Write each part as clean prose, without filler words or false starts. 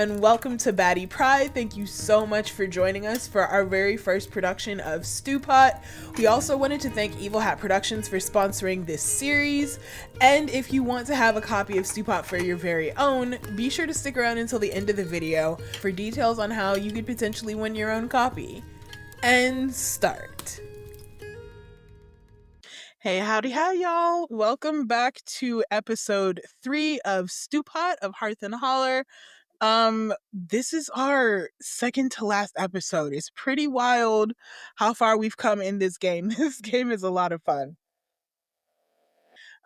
and welcome to Baddie Pride. Thank you so much for joining us for our very first production of Stew Pot. We also wanted to thank Evil Hat Productions for sponsoring this series. And if you want to have a copy of Stew Pot for your very own, be sure to stick around until the end of the video for details on how you could potentially win your own copy. And start. Hey, howdy, hi, y'all. Welcome back to episode 3 of Stew Pot of Hearth and Holler. This is our second to last episode. It's pretty wild how far we've come in this game. This game is a lot of fun.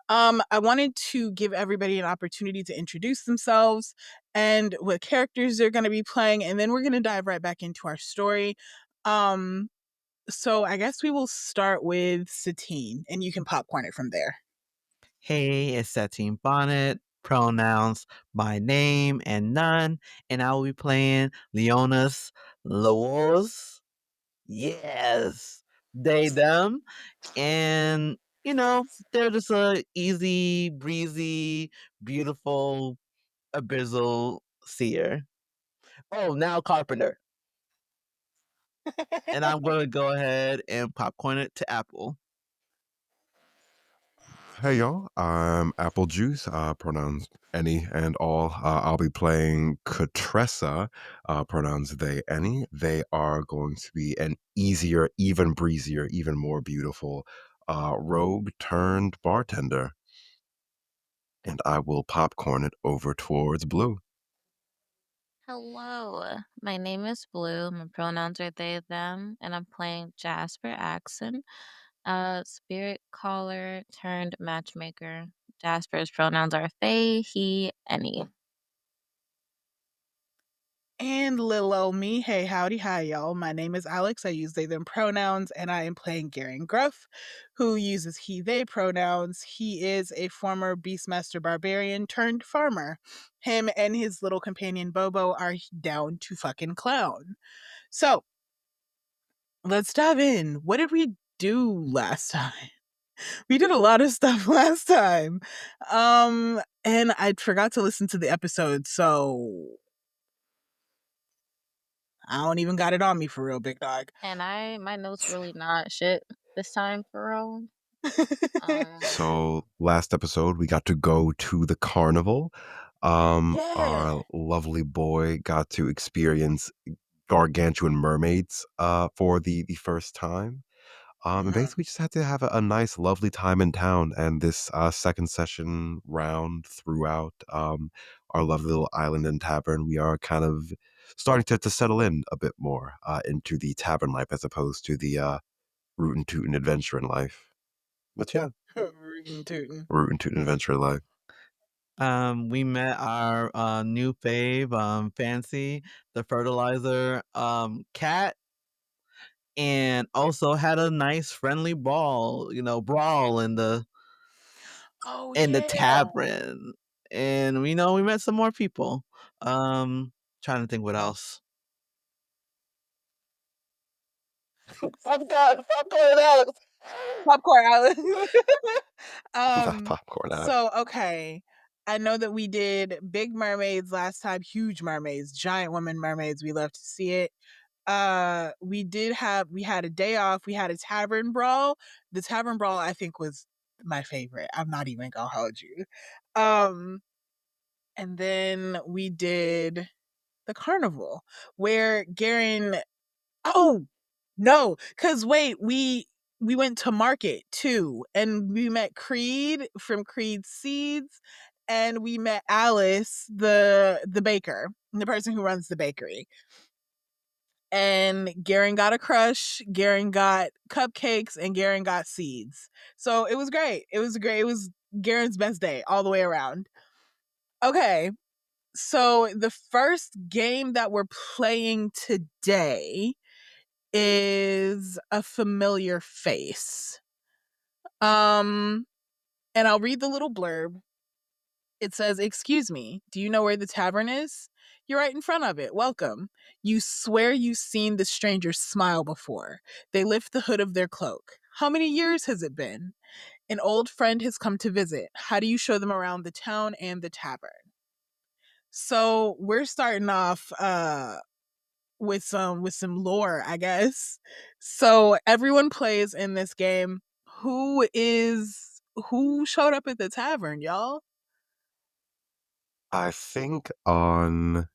I wanted to give everybody an opportunity to introduce themselves and what characters they're going to be playing, and then we're going to dive right back into our story. So I guess we will start with Satine, and you can popcorn it from there. Hey, it's Sateenbonnet. Pronouns my name and none, and I will be playing Leonius, Loos. Yes, they them, and they're just a easy, breezy, beautiful, abyssal seer. Oh, now carpenter, and I'm gonna go ahead and popcorn it to Apple. Hey y'all, I'm Apelegeuse, pronouns any and all. I'll be playing Katressa, pronouns they, any. They are going to be an easier, even breezier, even more beautiful rogue turned bartender. And I will popcorn it over towards Bluu. Hello, my name is Bluu. My pronouns are they, them, and I'm playing Jasper Axsyn, spirit caller turned matchmaker. Jasper's pronouns are they, he, any. And little old me, hey, howdy, hi, y'all. My name is Alix. I use they, them pronouns, and I am playing Garen Gruff, who uses he, they pronouns. He is a former Beastmaster barbarian turned farmer. Him and his little companion Bobo are down to fucking clown. So, let's dive in. What did we do last time? We did a lot of stuff last time. And I forgot to listen to the episode, so I don't even got it on me for real, big dog. And my notes really not shit this time for real. So last episode, we got to go to the carnival. Yeah. Our lovely boy got to experience gargantuan mermaids for the first time. And basically, we just had to have a nice, lovely time in town. And this second session round throughout our lovely little island and tavern, we are kind of starting to settle in a bit more into the tavern life as opposed to the rootin' tootin' adventure in life. But yeah, Rootin' tootin'. rootin' tootin' adventure in life. We met our new fave, Fancy, the fertilizer cat, and also had a nice friendly brawl in the tavern. And we met some more people. Trying to think what else. Popcorn Alex. Popcorn Alex. Popcorn Alex. So okay. I know that we did big mermaids last time, huge mermaids, giant woman mermaids. We love to see it. We had a day off. We had a tavern brawl. The tavern brawl I think was my favorite. I'm not even gonna hold you. And then we did the carnival where Garen. Oh no, because wait, we went to market too, and we met Creed from Creed Seeds, and we met Alice, the baker, the person who runs the bakery. And Garen got a crush, Garen got cupcakes, and Garen got seeds. So it was great. It was great. It was Garen's best day all the way around. Okay, so the first game that we're playing today is a familiar face. And I'll read the little blurb. It says, "Excuse me, do you know where the tavern is? You're right in front of it. Welcome. You swear you've seen the strangers smile before. They lift the hood of their cloak. How many years has it been? An old friend has come to visit. How do you show them around the town and the tavern?" So we're starting off with some lore, I guess. So everyone plays in this game. Who showed up at the tavern, y'all? I think on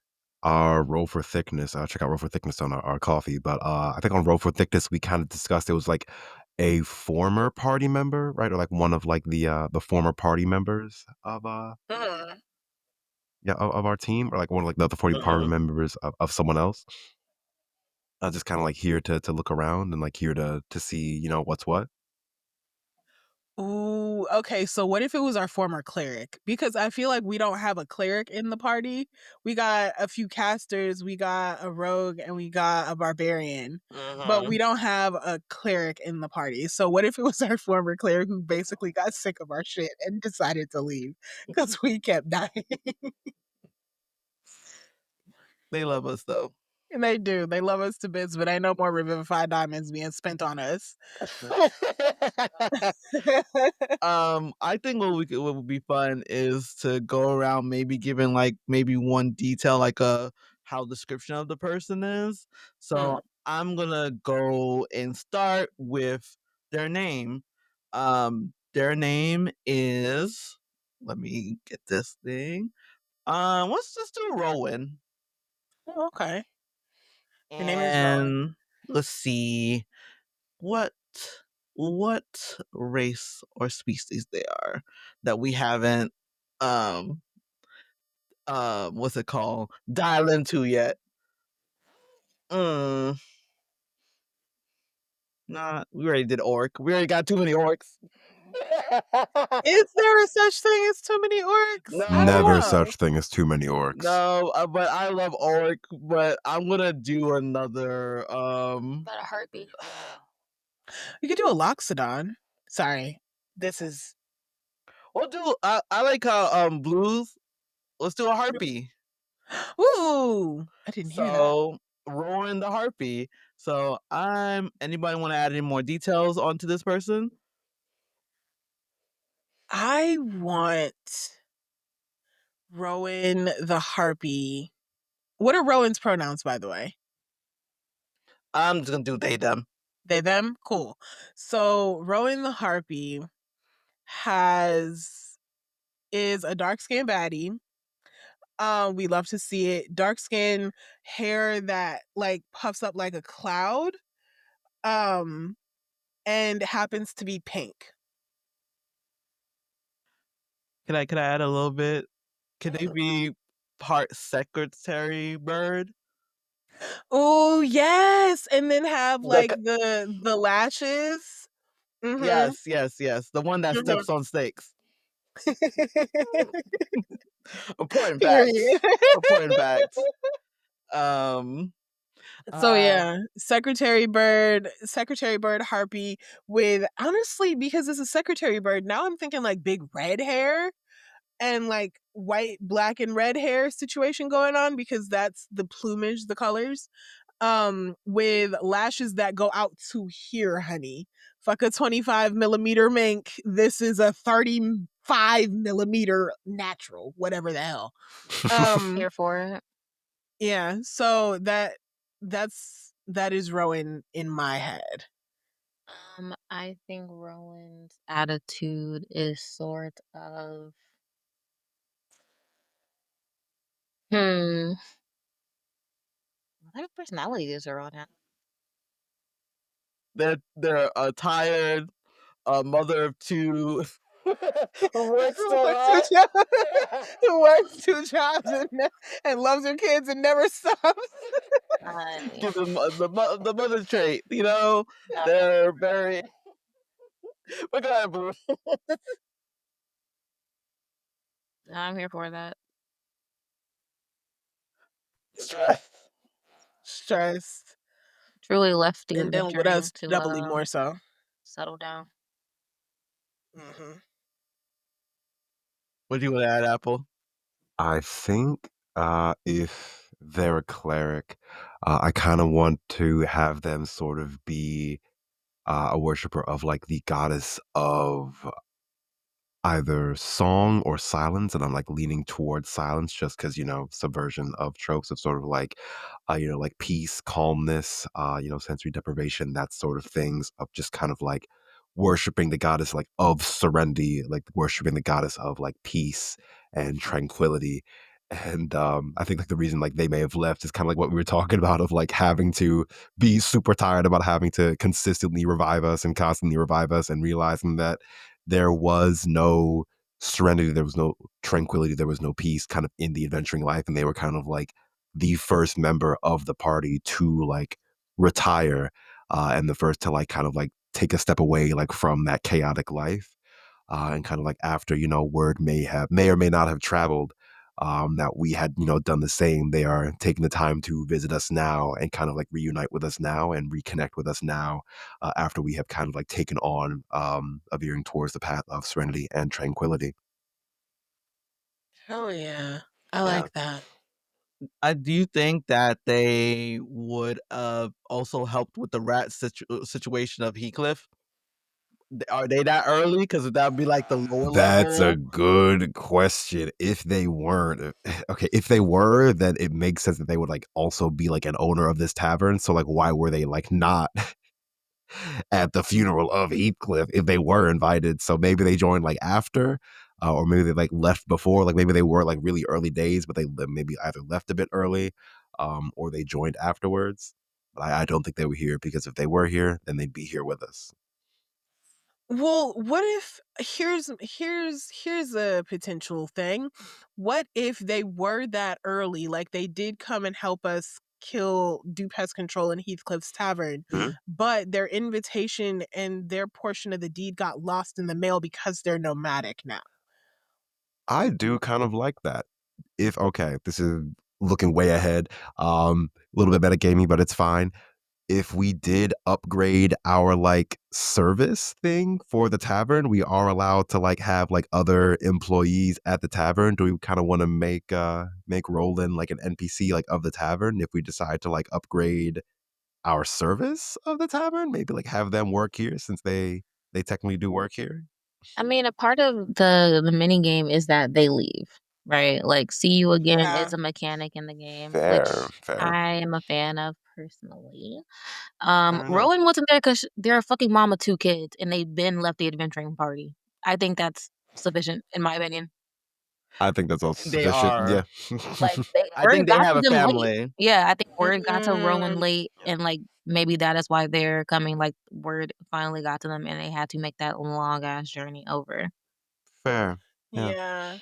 our roll for thickness, I'll check out roll for thickness on our coffee, but I think on roll for thickness we kind of discussed it was like a former party member, right? Or like one of like the former party members of Mhm. yeah, of our team, or like one of like the other 40 party members of someone else. Just kind of like here to look around and like here to see, what's what. Ooh, okay. So what if it was our former cleric? Because I feel like we don't have a cleric in the party. We got a few casters, we got a rogue, and we got a barbarian. But we don't have a cleric in the party. So what if it was our former cleric who basically got sick of our shit and decided to leave because we kept dying? They love us though. And they do. They love us to bits, but ain't no more Revivify diamonds being spent on us. I think what would be fun is to go around maybe giving like maybe one detail like a how description of the person is. So I'm gonna go and start with their name. Their name is, let me get this thing. Let's just do Rowan. Oh, okay. Your name is Rowan. And let's see what race or species they are that we haven't um what's it called, dial into yet. Mm, nah, we already did orc. We already got too many orcs. Is there a such thing as too many orcs? I don't Never know. such thing as too many orcs. No, but I love orc, but I'm gonna do another But a heartbeat. You could do a loxodon. Sorry. This is we'll do I like how blues, let's do a harpy. Ooh, I didn't hear that. So Rowan the harpy. So anybody want to add any more details onto this person? I want Rowan the harpy. What are Rowan's pronouns, by the way? I'm just gonna do they them. They, them? Cool. So Rowan the harpy has is a dark skinned baddie. We love to see it. Dark skin, hair that like puffs up like a cloud. Um, and happens to be pink. Can I add a little bit? Can they be part secretary bird? Oh yes, and then have The like the lashes. Mhm. yes. The one that Mhm. steps on snakes. Important facts. Period. Important facts. Um So uh yeah, Secretary Bird Harpy with honestly because it's a Secretary Bird. Now I'm thinking like big red hair and like white, black, and red hair situation going on because that's the plumage, the colors. With lashes that go out to here, honey. Fuck a 25 millimeter mink. This is a 35 millimeter natural, whatever the hell. Um, Here for it. yeah, so that is Rowan in my head. I think Rowan's attitude is sort of hmm. What type of personality is her on that? they're a tired mother of two who works Who so works two hard. jobs, who works two jobs and loves her kids and never stops. Honey. Give them the mother trait, No, they're very look at that boo. I'm here for that. Stress. Stressed Truly left you and in the dealing with dream us to doubly more so. settle down. Hmm. What do you want to add, Apple? I think if they're a cleric, I kind of want to have them sort of be a worshiper of like the goddess of either song or silence, and I'm like leaning towards silence just because subversion of tropes of sort of like like peace, calmness, sensory deprivation, that sort of things of just kind of like worshiping the goddess like of serenity, like worshiping the goddess of like peace and tranquility. And I think like the reason like they may have left is kind of like what we were talking about of like having to be super tired about having to consistently revive us and constantly revive us, and realizing that there was no serenity, there was no tranquility, there was no peace kind of in the adventuring life. And they were kind of like the first member of the party to like retire, and the first to like kind of like take a step away like from that chaotic life. And kind of like after, word may or may not have traveled, that we had, done the same. They are taking the time to visit us now and kind of like reunite with us now and reconnect with us now, after we have kind of like taken on, a veering towards the path of serenity and tranquility. Hell yeah. I Yeah. like that. I do you think that they would also helped with the rat situation of Heathcliff? Are they that early? Because that would be like the lower That's a level. good question. If they weren't, okay, if they were, then it makes sense that they would like also be like an owner of this tavern. So like, why were they like not at the funeral of Heathcliff if they were invited? So maybe they joined like after, or maybe they like left before. Like maybe they were like really early days, but they maybe either left a bit early, or they joined afterwards. But I don't think they were here, because if they were here, then they'd be here with us. Well, what if here's a potential thing. What if they were that early, like they did come and help us do pest control in Heathcliff's tavern, Mhm. but their invitation and their portion of the deed got lost in the mail because they're nomadic now. I do kind of like that. If okay, this is looking way ahead, a little bit metagaming, but it's fine. If we did upgrade our like service thing for the tavern, we are allowed to like have like other employees at the tavern. Do we kind of want to make Roland like an NPC like of the tavern if we decide to like upgrade our service of the tavern? Maybe like have them work here since they technically do work here. I mean, a part of the mini game is that they leave, right? Like, see you again Yeah. is a mechanic in the game, Fair, which fair. I am a fan of personally. Fair enough. Rowan wasn't there because they're a fucking mom of two kids, and they've been left the adventuring party. I think that's sufficient, in my opinion. I think that's also They sufficient. are. Yeah. Like, I word think they got have to a them late. family. Yeah, I think word got to Rowan Mm, late, and like maybe that is why they're coming. Like, word finally got to them, and they had to make that long ass journey over. Fair. Yeah. yeah.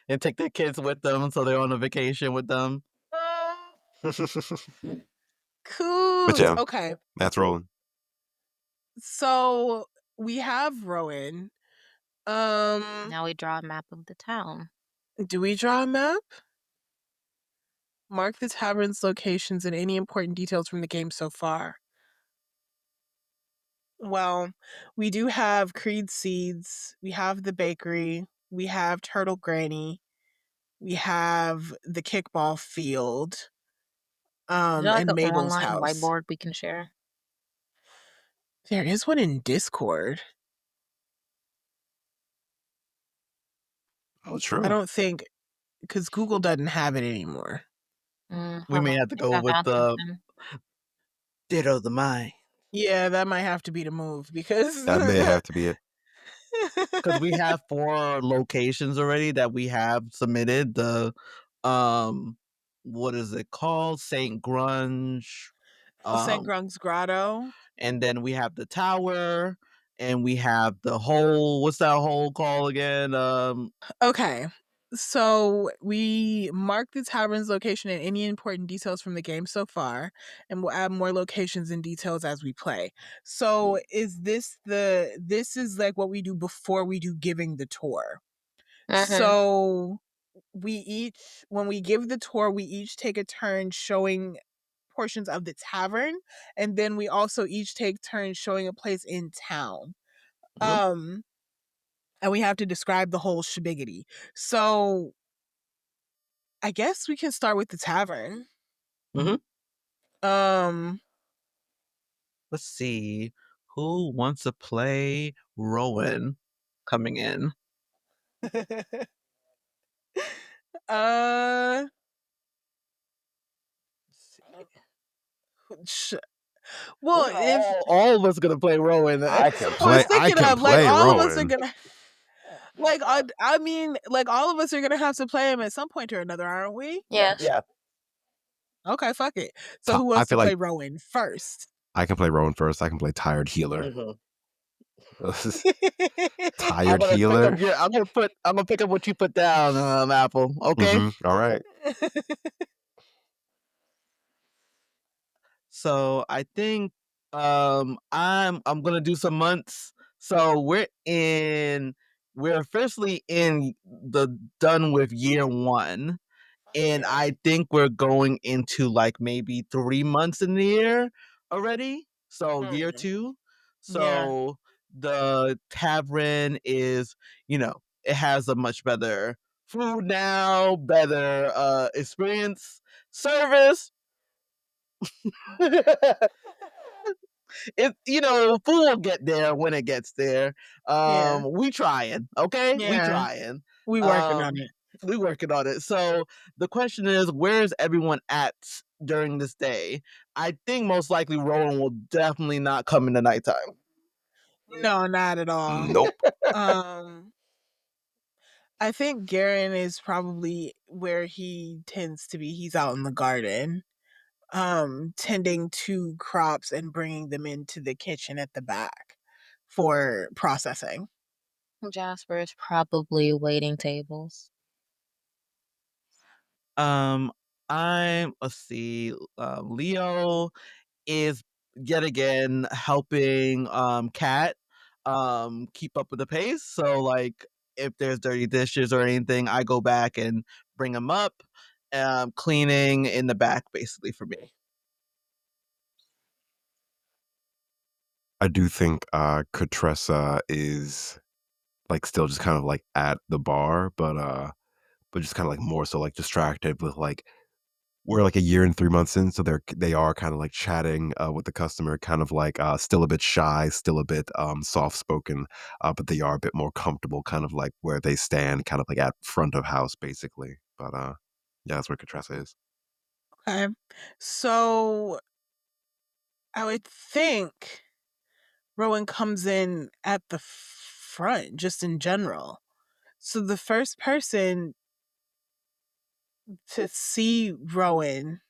And take their kids with them so they're on a vacation with them. But Coos. yeah, Okay. that's rolling. So we have Rowan. Now we draw a map of the town. Do we draw a map? Mark the tavern's locations and any important details from the game so far. Well, we do have Creed Seeds, we have the bakery, we have Turtle Granny, we have the kickball field, Is there like and an Mabel's online house. whiteboard we can share? There is one in Discord. Oh, I true. don't think, because Google doesn't have it anymore. We Hold may on, have I to think go I with found the something. Ditto the Mind. Yeah, that might have to be the move because That may have to be it. Because we have 4 locations already that we have submitted. The what is it called? St. Grunge. St. Um, Grung's Grotto. and then we have the tower, and we have the hole. What's that hole called again? Okay. So we mark the tavern's location and any important details from the game so far, and we'll add more locations and details as we play. So this is like what we do before we do giving the tour. Mm-hmm. So when we give the tour, we each take a turn showing portions of the tavern, and then we also each take turns showing a place in town. Mhm, Um and we have to describe the whole shabiggity. So I guess we can start with the tavern. mhm. Um, Let's see. Who wants to play Rowan? coming in. uh, well, if All of us gonna play Rowan. I that's can what I was play. I thinking can of. Like play all of us are Rowan. gonna, like I mean, like all of us are gonna have to play him at some point or another, aren't we? Yes. Yeah. Okay, fuck it. So who I wants to feel play like Rowan first? I can play Rowan first. I can play Tired Healer. Mhm. Tired Healer. I'm gonna pick up what you put down, Apple. Okay. All right. So I think I'm gonna do some months. So we're officially in the done with year 1. And I think we're going into like maybe 3 months in the year already. So year 2. Yeah. So the tavern is, it has a much better food now, better experience, service. Food will get there when it gets there. Yeah. We trying, okay? We Yeah. trying. We working on it. We working on it. So the question is, where's everyone at during this day? I think most likely Rowan will definitely not come in the nighttime. No, not at all. Nope. Um, I think Garen is probably where he tends to be. He's out in the garden, tending to crops and bringing them into the kitchen at the back for processing. Jasper is probably waiting tables. Um, let's see, Leo is yet again helping Cat keep up with the pace. So like if there's dirty dishes or anything, I go back and bring them up. Cleaning in the back basically for me. I do think Katressa is like still just kind of like at the bar, but just kind of like more so like distracted with like we're like a year and 3 months in, so they are kind of like chatting with the customer, kind of like still a bit shy, still a bit soft spoken, but they are a bit more comfortable, kind of like where they stand, kind of like at front of house, basically. But yeah, that's where Katressa is. Okay. So I would think Rowan comes in at the front, just in general. So the first person to see Rowan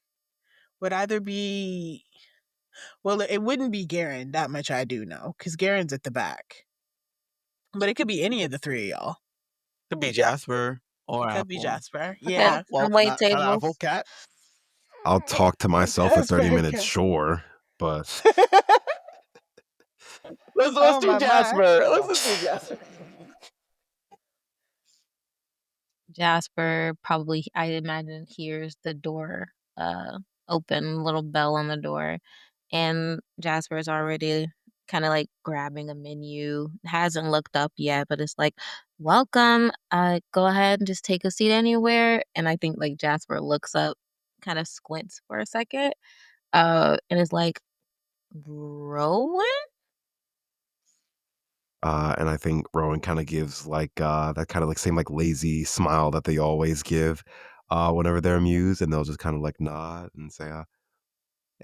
would either be, well, it wouldn't be Garen, that much I do know, because Garen's at the back. But it could be any of the three of y'all. Could be Jasper or It could be Apple. Jasper. Okay, Yeah. Well, wait not Apple, tables. Cat. I'll talk to myself for 30 Jasper. minutes, sure, but Let's Oh do my my. Jasper. Let's do Jasper. Jasper probably, I imagine, hears the door open, little bell on the door, and Jasper is already kind of like grabbing a menu. Hasn't looked up yet, but it's like, "Welcome. Go ahead and just take a seat anywhere." And I think like Jasper looks up, kind of squints for a second, and is like, "Rowan." and I think Rowan kind of gives like that kind of like same like lazy smile that they always give whenever they're amused, and they'll just kind of like nod and say,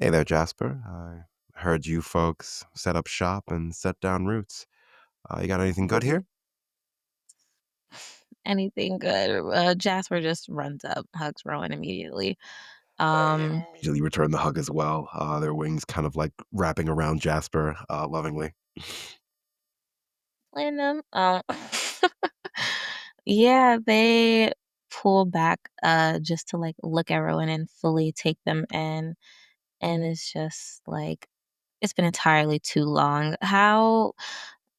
"Hey there, Jasper. I heard you folks set up shop and set down roots. You got anything good here?" Anything good? Jasper just runs up, hugs Rowan immediately. They Um, immediately return the hug as well. Their wings kind of like wrapping around Jasper lovingly. Platinum. Yeah, they pull back just to like look at Rowan and fully take them in. And it's just like it's been entirely too long.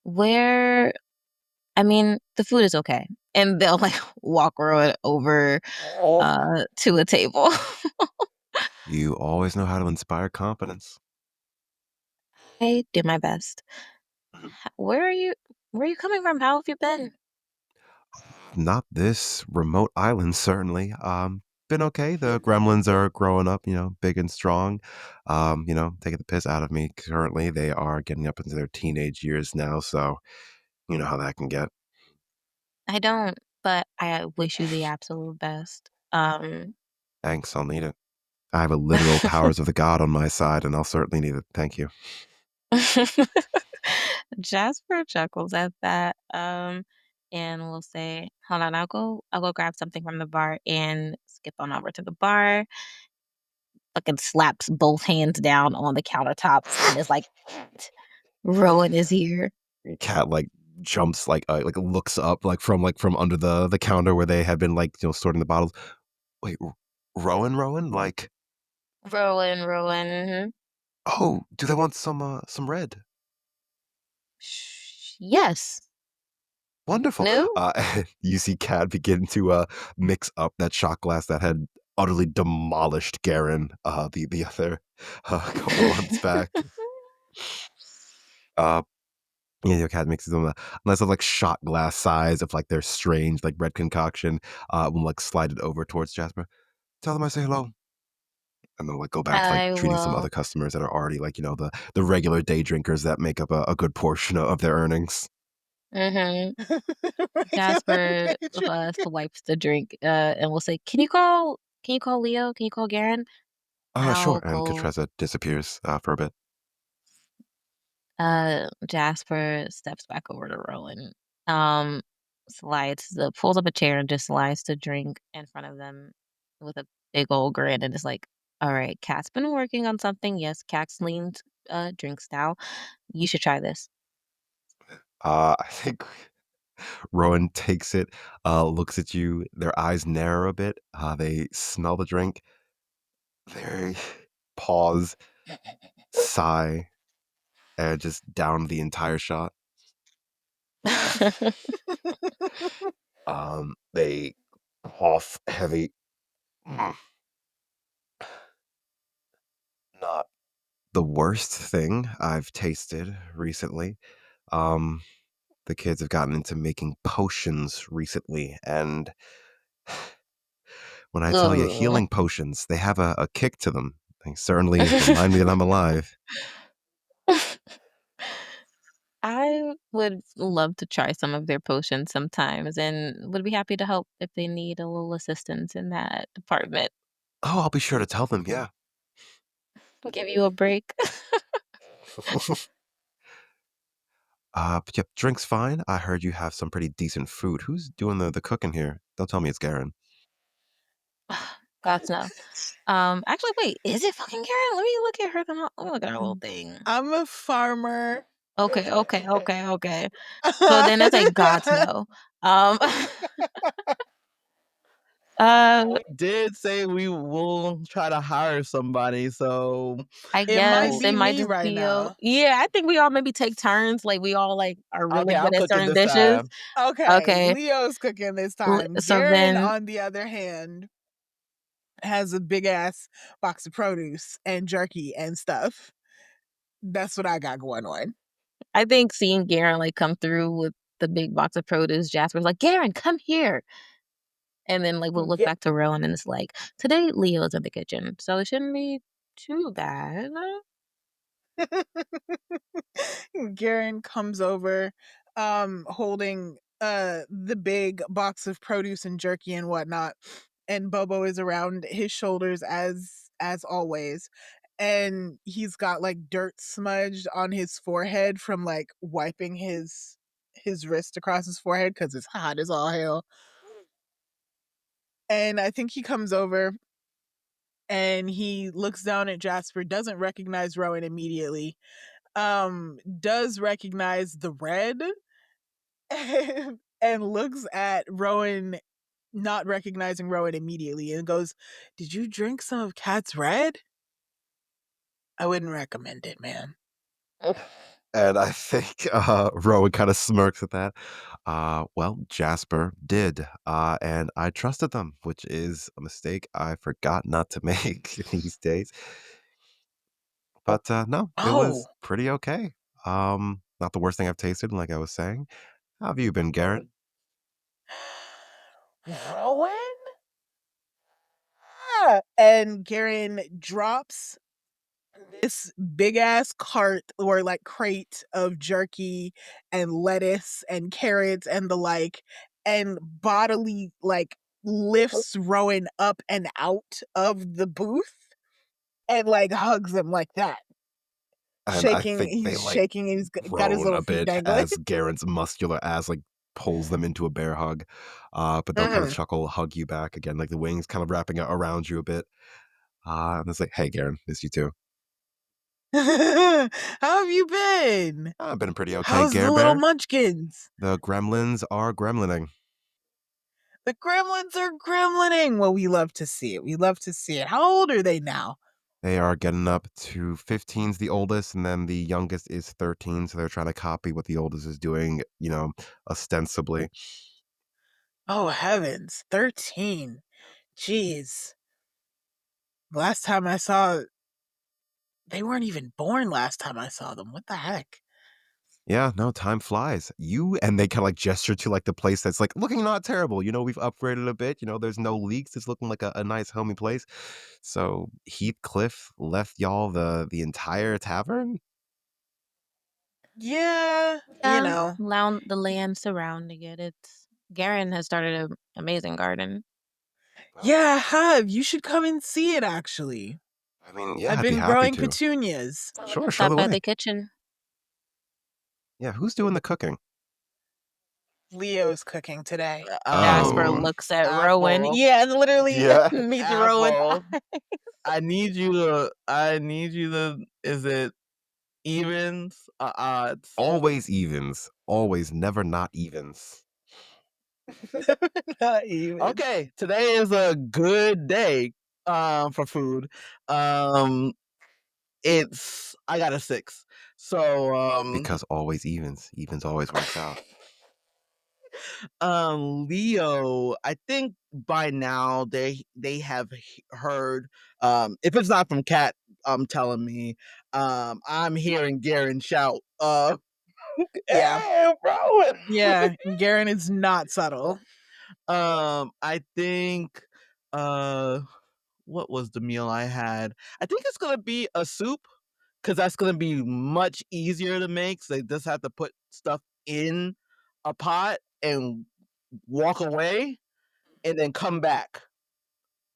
Where I mean, the food is okay. And they'll like walk Rowan over to a table. You always know how to inspire confidence. I do my best. Where are you where are you coming from? How have you been? Not this remote island, certainly. Been okay. The gremlins are growing up, big and strong. Taking the piss out of me currently. They are getting up into their teenage years now, so you know how that can get. I don't, but I wish you the absolute best. Thanks, I'll need it. I have a literal powers of the god on my side, and I'll certainly need it. Thank you. Jasper chuckles at that, and will say, "Hold on, I'll go grab something from the bar," and skip on over to the bar. Fucking slaps both hands down on the countertops and is like, Rowan is here. Cat like jumps like looks up like from under the counter where they had been sorting the bottles. Wait, Rowan? Like, Rowan. Mhm. oh, do they want some red? Yes. Wonderful. No? You see Cat begin to mix up that shot glass that had utterly demolished Garen the other couple months back. Uh, yeah, your cat mixes them a nice little like shot glass size of like their strange like red concoction. Will like slide it over towards Jasper. Tell them I say hello, and then like go back to like I treating some will. other customers that are already like the regular day drinkers that make up a good portion of their earnings. Mhm. Regular Jasper day drink. swipes the drink, and will say, Can you call Leo? Can you call Garen?" And Sure. I'll And go. Katressa disappears for a bit. Jasper steps back over to Rowan. Um, pulls up a chair and just slides the drink in front of them with a big old grin and is like, "All right, Cat's been working on something. Yes, Cat's leaned drink style. You should try this." I think Rowan takes it, looks at you. Their eyes narrow a bit. They smell the drink. They pause, sigh, and just down the entire shot. They cough heavy. Mm, Not the worst thing I've tasted recently. Um, the kids have gotten into making potions recently, and when I tell you Ugh. healing potions, they have a kick to them. They certainly remind me that I'm alive. I would love to try some of their potions sometimes and would be happy to help if they need a little assistance in that department. Oh, I'll be sure to tell them, yeah. Give you a break. But yep, drink's fine. I heard you have some pretty decent food. Who's doing the cooking here? Don't tell me it's Garen. Gods no. Actually, wait, is it fucking Karen? Let me look at her. Let me look at her little thing. I'm a farmer. Okay. So then it's like gods no. Um, uh, We did say we will try to hire somebody, so I It might guess it be might me just right be now. I think we all maybe take turns. Like we all like are really okay, I'll good at cook it certain this dishes. time. Okay, Okay. Leo's cooking this time. So Garen, then on the other hand, has a big ass box of produce and jerky and stuff. That's what I got going on. I think seeing Garen like come through with the big box of produce, Jasper's like, Garen, come here. And then like we'll look Ge- back to Rowan and it's like, today Leo's in the kitchen. So it shouldn't be too bad. Garen comes over, holding the big box of produce and jerky and whatnot, and Bobo is around his shoulders as always. And he's got like dirt smudged on his forehead from like wiping his wrist across his forehead because it's hot as all hell. And I think he comes over and he looks down at Jasper, doesn't recognize Rowan immediately, does recognize the red, and looks at Rowan, not recognizing Rowan immediately, and goes, "Did you drink some of Cat's red? I wouldn't recommend it, man." And I think Rowan kind of smirks at that. Well, Jasper did, and I trusted them, which is a mistake I forgot not to make these days. But no, it Oh, was pretty okay. Not the worst thing I've tasted, like I was saying. How have you been, Garrett? Rowan? Ah, and Garen drops this big ass cart or like crate of jerky and lettuce and carrots and the like, and bodily like lifts Rowan up and out of the booth and like hugs him like that. And I think they He's like shaking and he's got his groan little a feet bit dangling. as Garen's muscular ass like pulls them into a bear hug. But they'll kind of Mhm. chuckle, hug you back again, like the wings kind of wrapping around you a bit. And it's like, hey, Garen, miss you too. How have you been? I've been pretty okay, How's the Gare little Bear. munchkins? The gremlins are gremlining. The gremlins are gremlining. Well, we love to see it. We love to see it. How old are they now? They are getting up to 15's the oldest, and then the youngest is 13. So they're trying to copy what the oldest is doing, ostensibly. Oh, heavens. 13. Jeez. Last time I saw, they weren't even born last time I saw them. What the heck? Yeah, no, time flies. And they kind of like gesture to like the place that's like looking not terrible. We've upgraded a bit. There's no leaks. It's looking like a nice, homey place. So Heathcliff left y'all the entire tavern. Yeah, Yeah, the land surrounding it. Garen has started an amazing garden. Yeah, I have. You should come and see it, actually. I mean, yeah, I've I'd be been happy growing to. petunias. Sure, show Stop the by way. the kitchen. Yeah, who's doing the cooking? Leo's cooking today. Jasper Oh, looks at Rowan. Apple. Yeah, and literally yeah. meets Rowan. Apple. I need you to. Is it evens or odds? Always evens. Always, never not evens. Not even. Okay, today is a good day for food. It's I got a 6. So Because always evens. Evens always works out. Leo, I think by now they have heard, if it's not from Kat telling me, I'm hearing Garen shout, Yeah. "Hey, bro!" Yeah, Garen is not subtle. I think, what was the meal I had? I think it's gonna be a soup, because that's gonna be much easier to make. So they just have to put stuff in a pot and walk away, and then come back,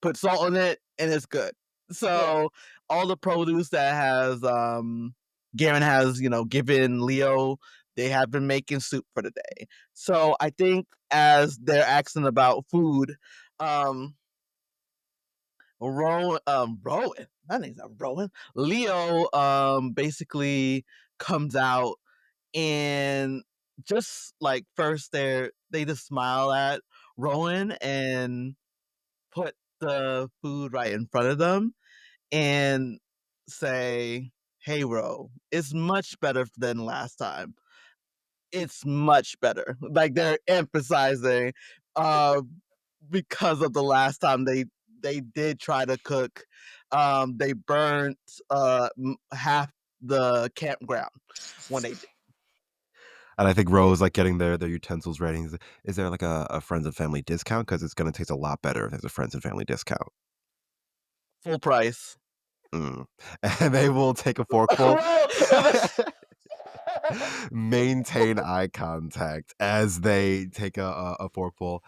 put salt in it, and it's good. So all the produce that has Garen has, given Leo, they have been making soup for the day. So I think as they're asking about food, Rowan, that name's not Rowan. Leo basically comes out and just like first they just smile at Rowan and put the food right in front of them and say, "Hey, Ro, it's much better than last time. It's much better." Like they're emphasizing, uh, because of the last time they did try to cook, they burnt half the campground when they did. And I think Rose like getting their utensils ready. Is there like a friends and family discount? Because it's going to taste a lot better if there's a friends and family discount. Full price. Mm. And they will take a forkful. Maintain eye contact as they take a forkful,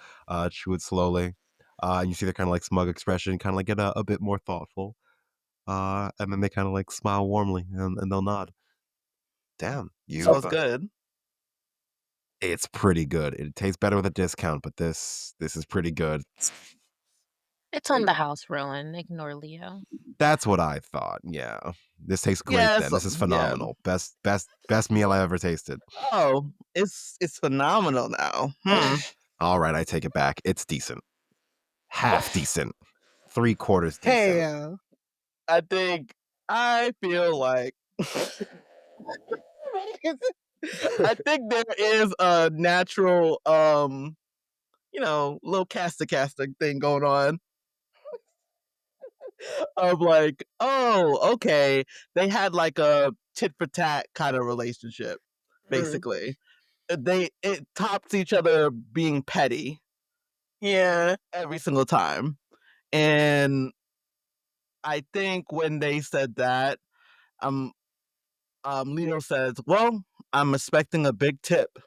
chew it slowly. And you see their kind of like smug expression, kind of like get a bit more thoughtful. And then they kind of like smile warmly and they'll nod. Damn, So it's good. it's pretty good. It tastes better with a discount, but this is pretty good. It's on the house, Rowan. Ignore Leo. That's what I thought. Yeah. This tastes great Yeah, then. This is yeah. phenomenal. Best meal I ever tasted. Oh, it's phenomenal now. All right, I take it back. It's decent. Half decent. 3/4 decent. Hey, I feel like I think there is a natural little casta thing going on of like, oh, okay, they had like a tit for tat kind of relationship, basically. It tops each other being petty yeah. every single time. And I think when they said that, um Leo says, "Well, I'm expecting a big tip."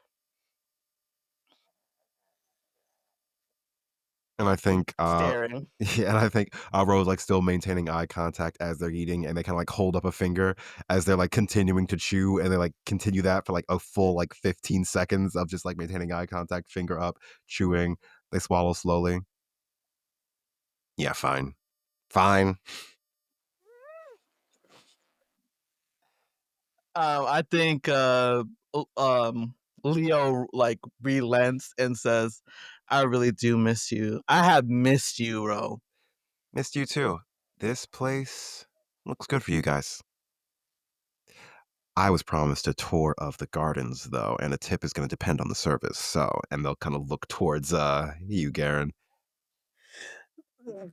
And I think, staring. yeah, and I think Rose like still maintaining eye contact as they're eating, and they kind of like hold up a finger as they're like continuing to chew, and they like continue that for like a full like 15 seconds of just like maintaining eye contact, finger up, chewing. They swallow slowly. Yeah, fine, fine. I think Leo like relents and says, "I really do miss you. I have missed you, Ro." Missed you too. This place looks good for you guys. I was promised a tour of the gardens though, and a tip is going to depend on the service. So, and they'll kind of look towards you, Garen.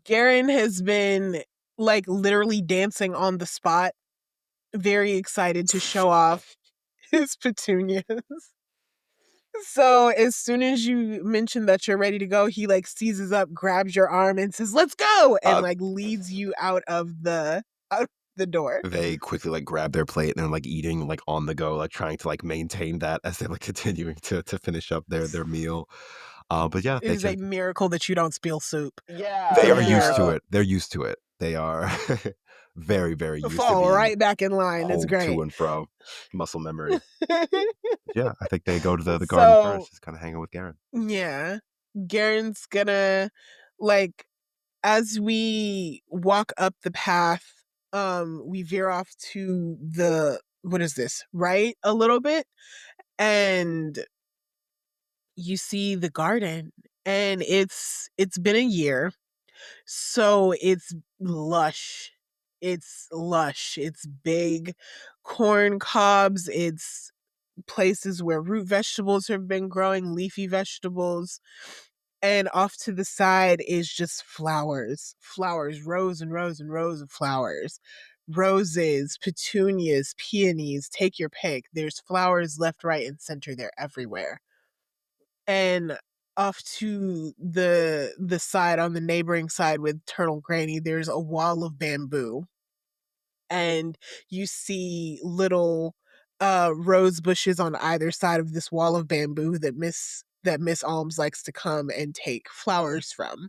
Garen has been like literally dancing on the spot, very excited to show off his petunias. So as soon as you mention that you're ready to go, he like seizes up, grabs your arm, and says, "Let's go!" and Uh, like leads you out of the door. they quickly like grab their plate and they're like eating like on the go, like trying to like maintain that as they're like continuing to finish up their meal. But yeah, It is a miracle that you don't spill soup. It's they a Yeah, are used to miracle. it. They're used to it. They are very, very used to Fall being right back in line. It's pulled to great. and fro. Muscle memory. Yeah, I think they go to the garden So first, just kind of hang out with Garen. yeah, Garen's gonna like as we walk up the path, we veer off to the what is this? Right a little bit, and you see the garden, and it's been a year, so it's lush. It's lush. It's big corn cobs. It's places where root vegetables have been growing, leafy vegetables. And off to the side is just flowers. Flowers, rows and rows and rows of flowers. Roses, petunias, peonies, take your pick. There's flowers left, right, and center. They're everywhere. And off to the side on the neighboring side with Turtle Granny, there's a wall of bamboo, and you see little rose bushes on either side of this wall of bamboo that Miss Alms likes to come and take flowers from.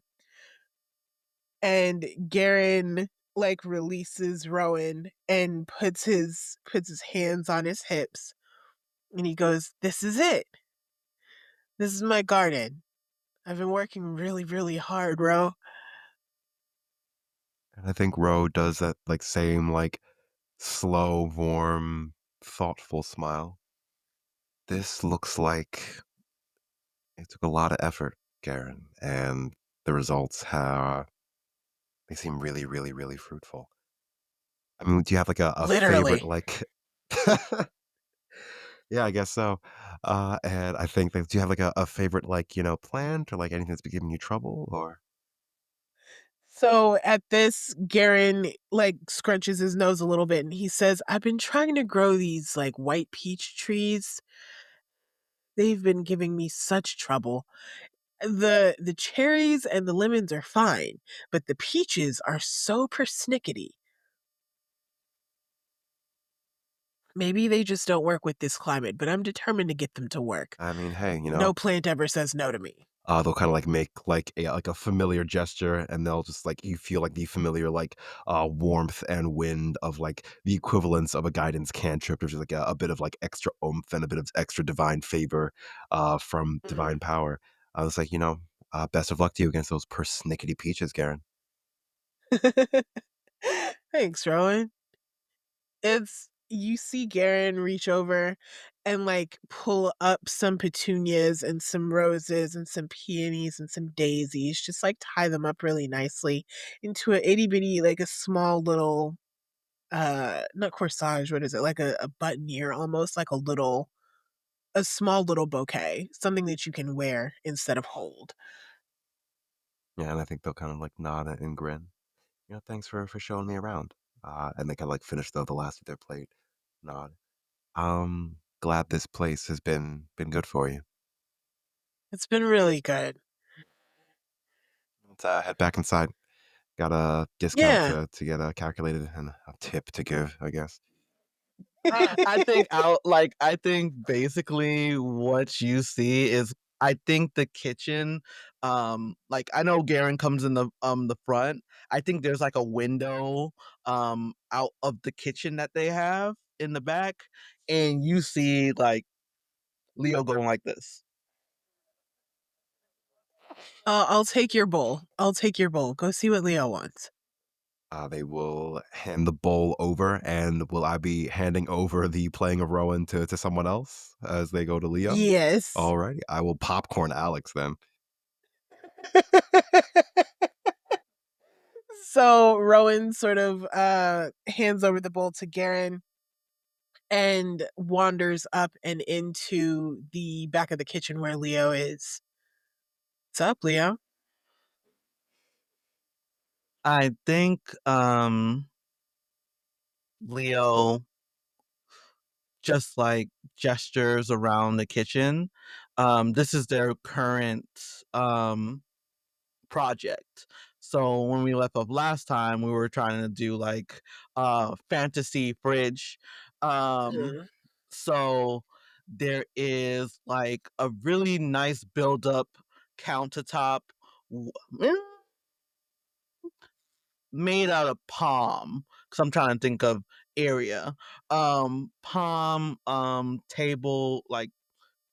And Garen like releases Rowan and puts his hands on his hips, and he goes, "This is it. This is my garden. I've been working really, really hard, Ro." And I think Ro does that like same like slow, warm, thoughtful smile. This looks like it took a lot of effort, Garen, and the results have they seem really, really, really fruitful. I mean, do you have like a favorite Literally. like yeah, I guess so. And I think that do you have like a favorite like, plant or like anything that's been giving you trouble or So at this, Garen like scrunches his nose a little bit and he says, "I've been trying to grow these like white peach trees. They've been giving me such trouble. The cherries and the lemons are fine, but the peaches are so persnickety. Maybe they just don't work with this climate, but I'm determined to get them to work. I mean, hey, No plant ever says no to me." they'll kind of like make like a familiar gesture, and they'll just like you feel like the familiar like warmth and wind of like the equivalence of a guidance cantrip, which is like a bit of like extra oomph and a bit of extra divine favor from divine Mhm. power. I was like, best of luck to you against those persnickety peaches, Garen. Thanks, Rowan. It's you see Garen reach over and like pull up some petunias and some roses and some peonies and some daisies, just like tie them up really nicely into a itty bitty, like a small little not corsage, what is it? Like a buttonniere, almost like a small little bouquet, something that you can wear instead of hold. Yeah, and I think they'll kind of like nod and grin. Thanks for showing me around. And they kind of like finish the last of their plate, nod. Glad this place has been good for you. It's been really good. Let's head back inside. Got a discount Yeah. to get calculated and a tip to give, I guess. I think basically what you see is I think the kitchen, like I know Garen comes in the front. I think there's like a window out of the kitchen that they have in the back, and you see like Leo going like this. I'll take your bowl. I'll take your bowl. Go see what Leo wants. They will hand the bowl over, and will I be handing over the playing of Rowan to someone else as they go to Leo? Yes. Alrighty, I will popcorn Alix then. So Rowan sort of hands over the bowl to Garen and wanders up and into the back of the kitchen where Leo is. What's up, Leo? I think Leo just like gestures around the kitchen. This is their current project. So when we left off last time, we were trying to do like fantasy fridge. Um Mhm. so there is like a really nice build up countertop w- eh, made out of palm, because I'm trying to think of area. Palm table, like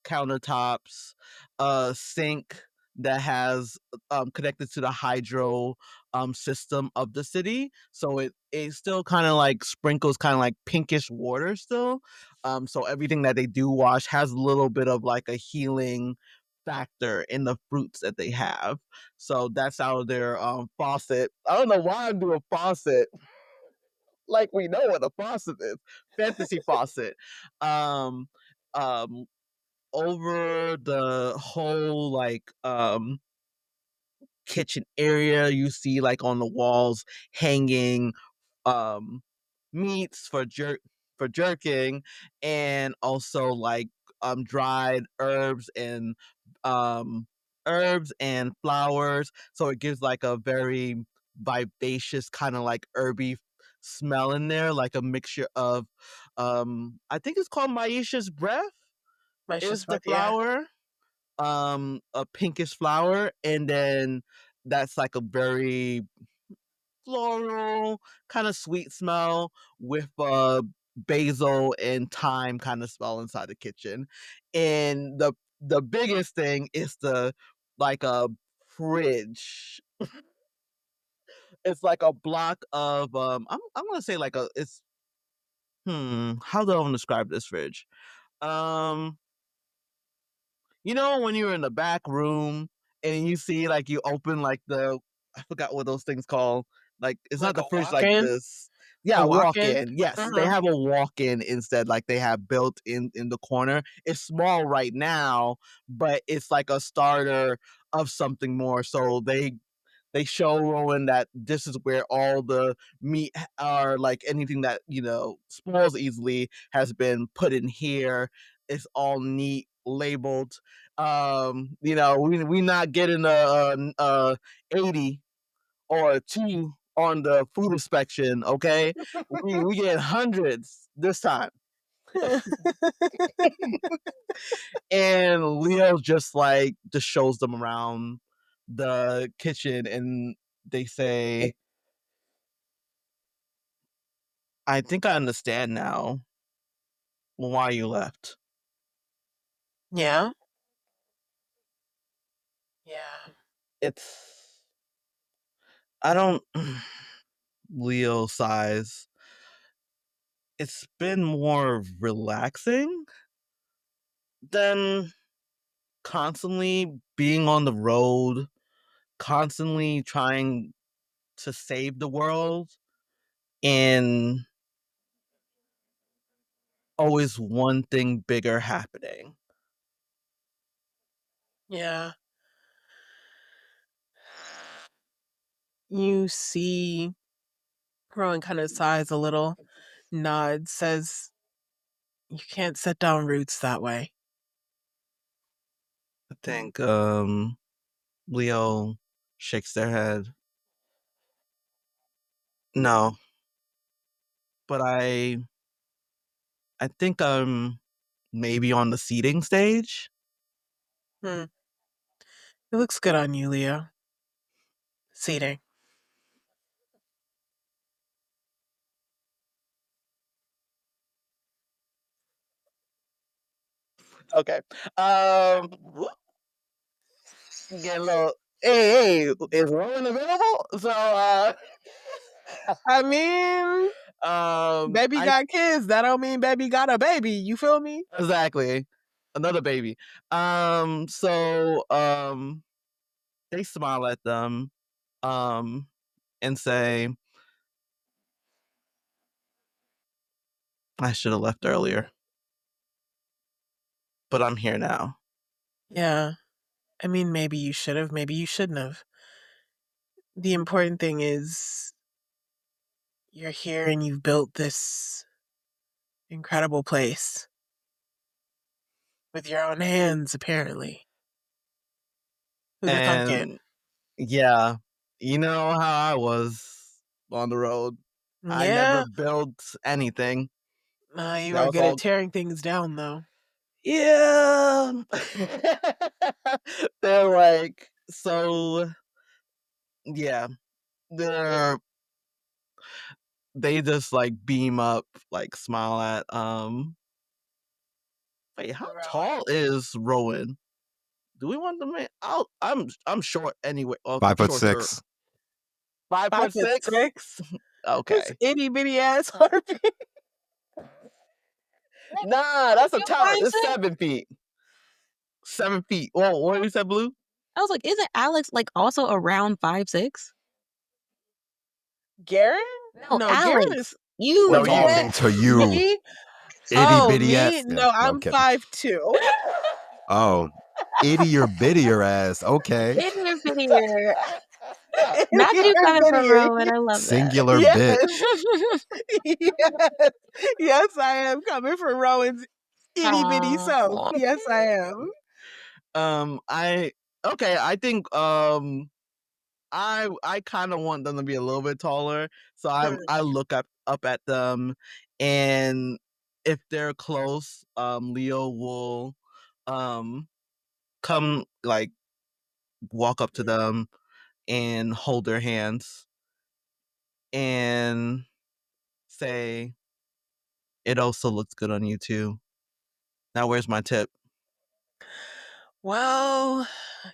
countertops, a sink that has connected to the hydro system of the city, so it still kind of like sprinkles kind of like pinkish water still. So everything that they do wash has a little bit of like a healing factor in the fruits that they have. So that's out of their faucet. I don't know why I'm doing faucet like we know what a faucet is. Fantasy faucet. Um, um, over the whole like kitchen area, you see like on the walls hanging um meats for jerking, and also like dried um herbs and flowers, so it gives like a very vivacious kind of like herby smell in there, like a mixture of I think it's called Maisha's breath Let's is just the about yeah. flower, a pinkish flower, and then that's like a very floral kind of sweet smell with basil and thyme kind of smell inside the kitchen. And the biggest thing is the like a fridge. It's like a block of I'm gonna say like a it's how do I want to describe this fridge? Um You know when you're in the back room and you see like you open like the I forgot what those things called. Like it's not Like the a fridge walk like in? this. A Yeah, walk walk in? in. Yes, they Uh-huh. have a walk in instead. Like they have built in the corner. It's small right now, but it's like a starter of something more. So they show Rowan that this is where all the meat or like anything that spoils easily has been put in here. It's all neat, labeled. We not getting a 80 or a 2 on the food inspection. Okay, we get hundreds this time. And Leo just shows them around the kitchen, and they say, I think I understand now why you left. Yeah. Yeah. It's I don't Leo sighs. It's been more relaxing than constantly being on the road, constantly trying to save the world, and always one thing bigger happening. Yeah. You see Rowan kind of sighs a little, nods, says, "You can't set down roots that way." I think Leo shakes their head. No, but I think I'm maybe on the seating stage. Hmm. It looks good on you, Leo. Seating. Okay. Get a little. Hey, is Rowan available? So, I mean, baby I got kids. That don't mean baby got a baby. You feel me? exactly another baby. They smile at them, and say, "I should have left earlier, but I'm here now." Yeah. I mean, maybe you should have. Maybe you shouldn't have. The important thing is you're here and you've built this incredible place with your own hands, apparently. Who'd have thunk it? And yeah, you know how I was on the road. I never Yeah. built anything. You That are was good at all. tearing things down, though. Yeah. They're like, so yeah, they're they just like beam up, like smile at wait, how Rowan. tall is Rowan? Do we want the man? I'm short anyway. Okay, 5'6". shorter. Five Five foot foot six. six. This Okay. itty bitty ass harpy. Nah, that's a You tower. It's 5'6"? 7 feet. 7 feet. Well, what you said, Blue? I was like, isn't Alix like also around 5'6"? Garen? No, No, Garen is. Alex. You, No, I'm you. talking nigga. to you, Me? itty Oh, bitty me? ass. Yeah, No, no, I'm I'm kidding. 5'2". Oh, ittier bittier ass. Okay, Bittier, bittier. Not you You're coming from bitty. Rowan. I love that. singular Yes. bitch. Yes. Yes, I am coming from Rowan's itty bitty self. Aw. Yes, I am. I okay. I think I kind of want them to be a little bit taller, so I look up at them, and if they're close, Leo will come like walk up to them and hold their hands and say, "It also looks good on you too. Now, where's my tip?" Well,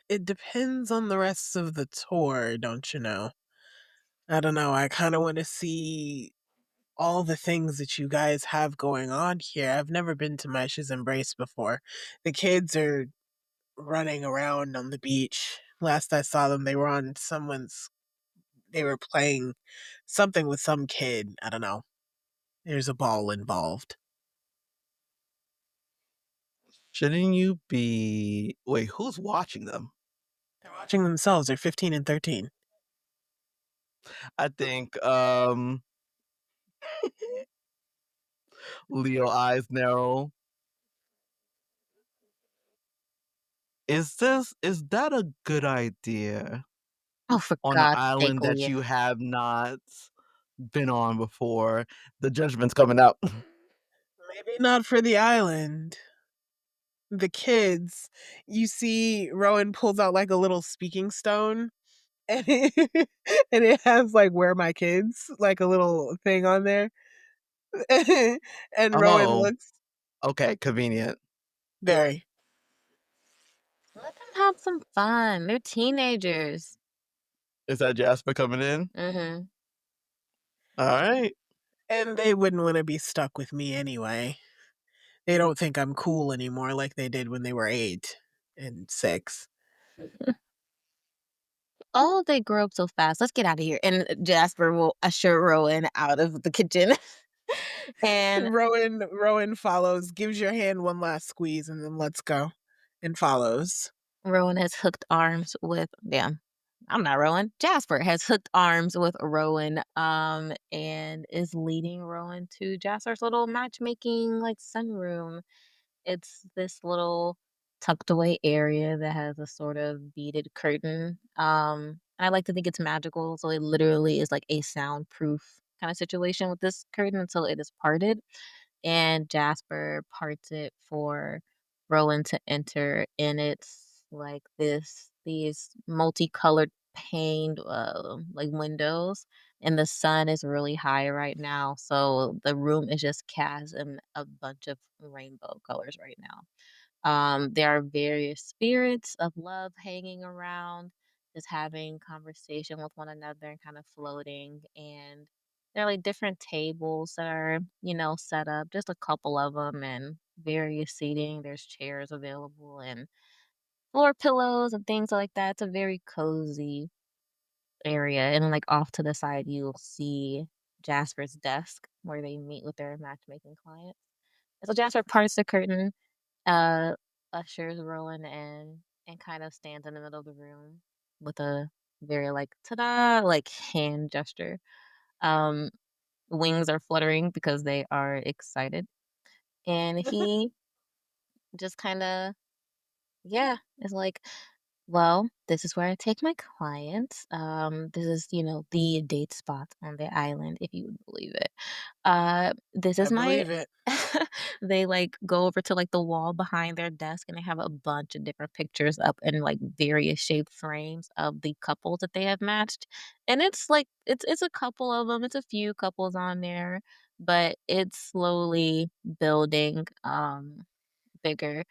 it depends on the rest of the tour, don't you know? I don't know. I kind of want to see all the things that you guys have going on here. I've never been to Mysha's Embrace before. The kids are running around on the beach. Last I saw them, they were playing something with some kid. I don't know. There's a ball involved. Shouldn't you be? Wait, who's watching them? They're watching themselves. They're 15 and 13. I think Leo eyes narrow. Is that a good idea Oh, for on an God's sake, island that Leah. you have not been on before? The judgment's coming out. Maybe not for the island. The kids, you see Rowan pulls out like a little speaking stone and and it has like "Where are my kids?" like a little thing on there. And Rowan Oh, looks okay, convenient. very. Let them have some fun. They're teenagers. Is that Jasper coming in? Mm-hmm. All right. And they wouldn't want to be stuck with me anyway. They don't think I'm cool anymore like they did when they were 8 and 6. Oh, they grow up so fast. Let's get out of here. And Jasper will usher Rowan out of the kitchen. And Rowan follows, gives your hand one last squeeze, and then lets go and follows. Rowan has hooked arms with I'm not Rowan. Jasper has hooked arms with Rowan, and is leading Rowan to Jasper's little matchmaking like sunroom. It's this little tucked away area that has a sort of beaded curtain. I like to think it's magical, so it literally is like a soundproof kind of situation with this curtain until it is parted. And Jasper parts it for Rowan to enter, and it's like this these multicolored paned like windows, and the sun is really high right now, so the room is just cast in a bunch of rainbow colors right now. There are various spirits of love hanging around, just having conversation with one another and kind of floating. And there are like different tables that are, set up, just a couple of them, and various seating. There's chairs available and floor pillows and things like that. It's a very cozy area. And then, like, off to the side, you'll see Jasper's desk where they meet with their matchmaking clients. And so Jasper parts the curtain, uh, ushers Rowan in, and kind of stands in the middle of the room with a very like ta-da like hand gesture. Um, Wings are fluttering because they are excited, and he just kind of yeah is like, well, this is where I take my clients. This is, the date spot on the island, if you would believe it. This I is my believe it. they like go over to like the wall behind their desk and they have a bunch of different pictures up in like various shaped frames of the couples that they have matched. And it's like it's a couple of them, it's a few couples on there, but it's slowly building bigger.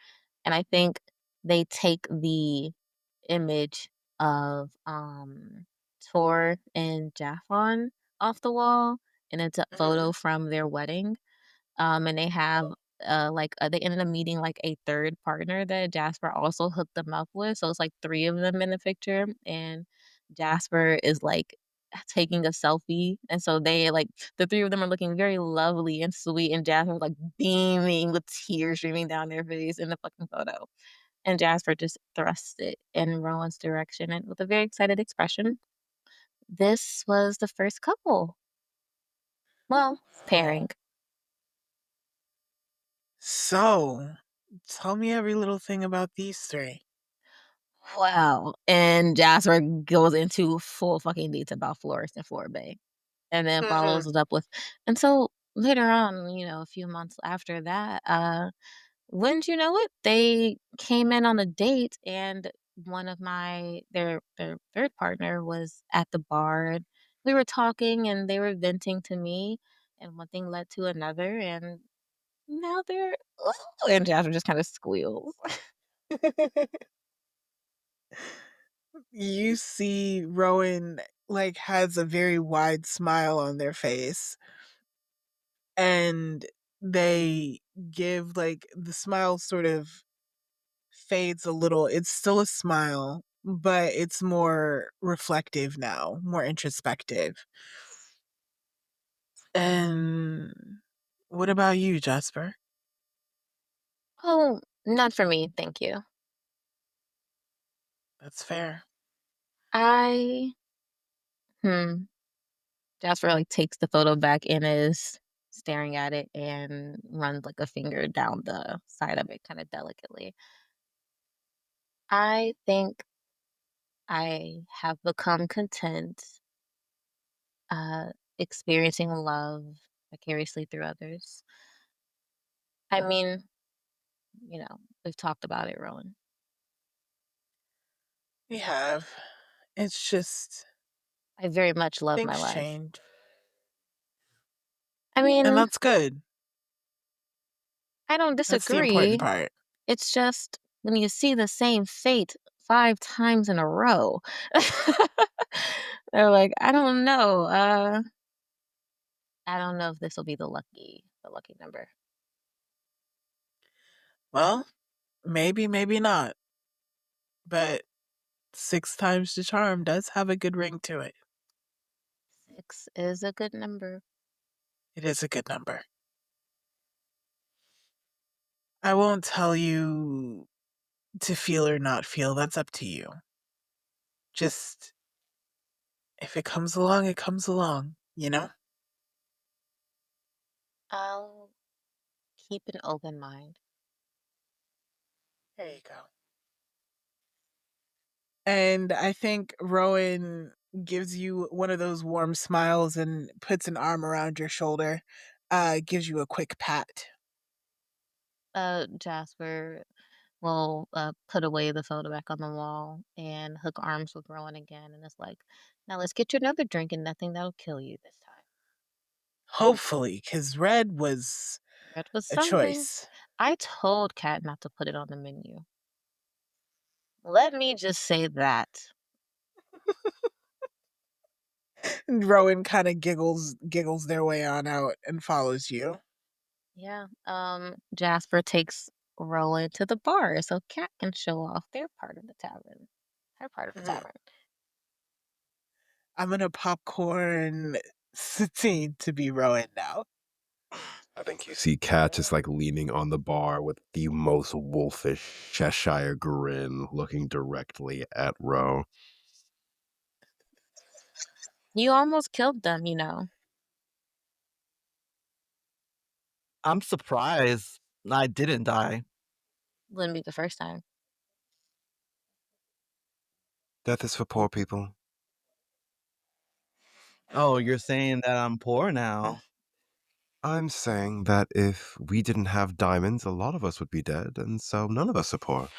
And I think they take the image of Tor and Japhon off the wall, and it's a Mhm. photo from their wedding. And they have they ended up meeting like a third partner that Jasper also hooked them up with. So it's like three of them in the picture, and Jasper is like taking a selfie, and so they like the three of them are looking very lovely and sweet, and Jasper's like beaming with tears streaming down their face in the fucking photo. And Jasper just thrusts it in Rowan's direction and with a very excited expression. This was the first couple. Well, Oh. pairing. So, tell me every little thing about these three. Wow. And Jasper goes into full fucking detail about Florist and Florbay. And then follows Mhm. it up with, and so later on, a few months after that, wouldn't you know it, they came in on a date and one of their third partner was at the bar and we were talking and they were venting to me and one thing led to another and now they're and Jasper just kind of squeals. You see Rowan like has a very wide smile on their face and they give like the smile sort of fades a little. It's still a smile, but it's more reflective now, more introspective. And what about you, Jasper? Oh, not for me, thank you. That's fair. I hmm. Jasper like takes the photo back and is staring at it and runs like a finger down the side of it kind of delicately. I think I have become content uh experiencing love vicariously through others. I mean, we've talked about it, Rowan. We have. It's just I very much love my things life. change. I And mean, that's good. I don't That's the important disagree. part. It's just when you see the same fate 5 times in a row, they're like, I don't know if this will be the lucky number." Well, maybe, maybe not. But six times the charm does have a good ring to it. 6 is a good number. It is a good number. I won't tell you to feel or not feel. That's up to you. Just if it comes along, it comes along, you know? I'll keep an open mind. There you go. And I think Rowan gives you one of those warm smiles and puts an arm around your shoulder, gives you a quick pat. Jasper will put away the soda back on the wall and hook arms with Rowan again. And it's like, now let's get you another drink and nothing that'll kill you this time. Hopefully, because red was That was a something. choice. I told Kat not to put it on the menu. Let me just say that. Rowan kind of giggles their way on out and follows you. Yeah. Jasper takes Rowan to the bar so Kat can show off their part of the tavern. Her part of the tavern. I'm gonna popcorn Satine to be Rowan now. I think you see Kat just like leaning on the bar with the most wolfish Cheshire grin, looking directly at Ro. You almost killed them, you know. I'm surprised I didn't die. Wouldn't be the first time. Death is for poor people. Oh, you're saying that I'm poor now. I'm saying that if we didn't have diamonds, a lot of us would be dead, and so none of us are poor.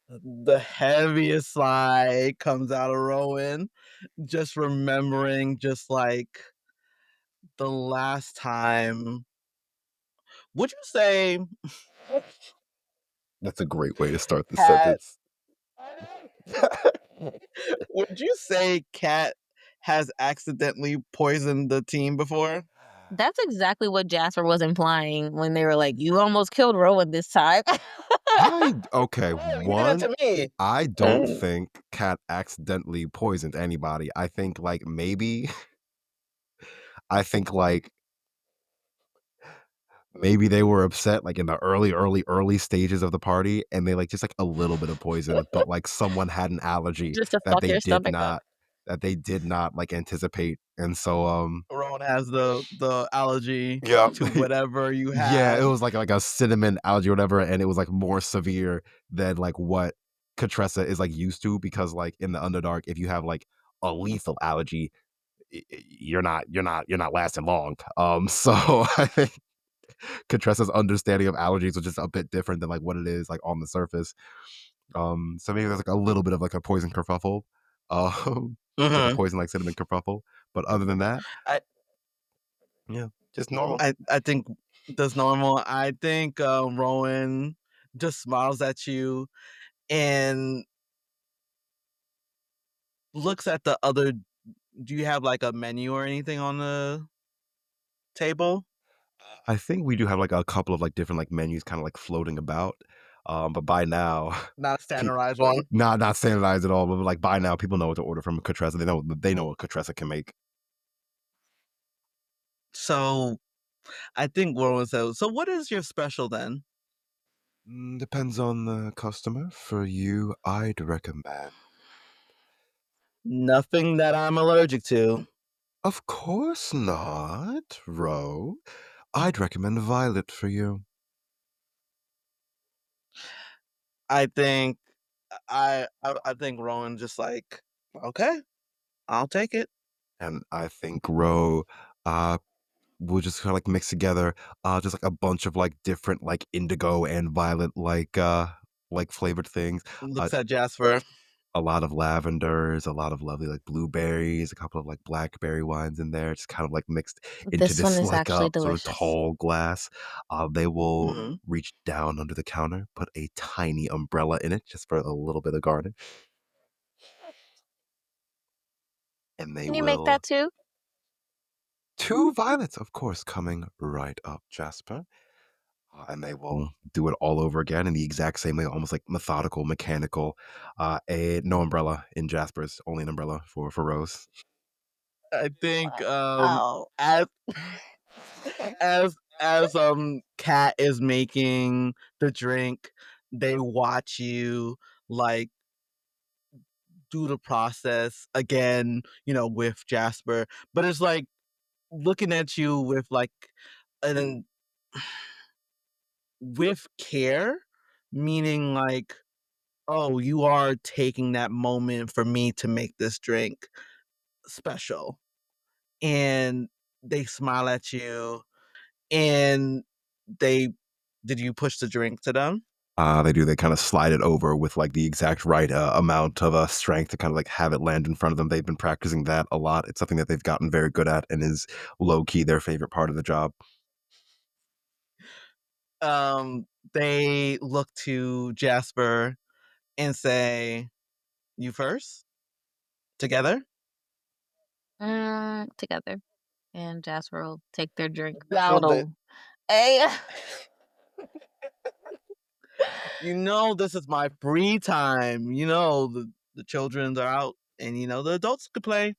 The heaviest sigh comes out of Rowan, just remembering just like the last time. Would you say That's a great way to start the Cat? sentence. Would you say Cat has accidentally poisoned the team before? That's exactly what Jasper was implying when they were like, you almost killed Rowan this time. Okay, You did that one, to me. I don't think Cat accidentally poisoned anybody. I think like maybe I think like maybe they were upset like in the early stages of the party and they like just like a little bit of poison, but like someone had an allergy Just to that fuck they your did stomach up. not like anticipate. And so Rowan has the allergy yeah. to whatever you Yeah, it had. was like a cinnamon allergy or whatever, and it was like more severe than like what Katressa is like used to because like in the Underdark, if you have like a lethal allergy, you're not lasting long. So I think Katressa's understanding of allergies was just a bit different than like what it is like on the surface. So maybe there's like a little bit of like a poison kerfuffle, like a Mm-hmm. poison like cinnamon kerfuffle. But other than that, I yeah, just normal. I think that's normal. I think Rowan just smiles at you and looks at the other. Do you have like a menu or anything on the table? I think we do have like a couple of like different like menus kind of like floating about. But by now, Not a pe- standardized one. not standardized at all. But like by now, people know what to order from Katressa. They know what Katressa can make. So I think Rowan said. So what is your special then? Depends on the customer. For you, I'd recommend. Nothing that I'm allergic to. Of course not, Ro. I'd recommend Violet for you. I think I think Rowan just like, okay, I'll take it. And I think Ro uh we'll just kind of like mix together just like a bunch of like different like indigo and violet like flavored things. Uh Looks at Jasper. a lot of lavenders, a lot of lovely like blueberries, a couple of like blackberry wines in there, just kind of like mixed into This one this is like actually sort of delicious. tall glass. They will Mhm. reach down under the counter, put a tiny umbrella in it just for a little bit of garnish, and they Can you make that will too? two violets, of course, coming right up, Jasper. And they will do it all over again in the exact same way, almost like methodical, mechanical. No umbrella in Jasper's, only an umbrella for Rose. I think Wow. as Cat is making the drink, they watch you like do the process again, with Jasper. But it's like looking at you with like an with care, meaning like, oh, you are taking that moment for me to make this drink special. And they smile at you and they Did you push the drink to them? They do. They kind of slide it over with like the exact right amount of strength to kind of like have it land in front of them. They've been practicing that a lot. It's something that they've gotten very good at and is low key their favorite part of the job. They look to Jasper and say, "You first, together." Together. And Jasper will take their drink with a Down it. little. Hey. You know this is my free time. You know the children are out, and you know the adults could play.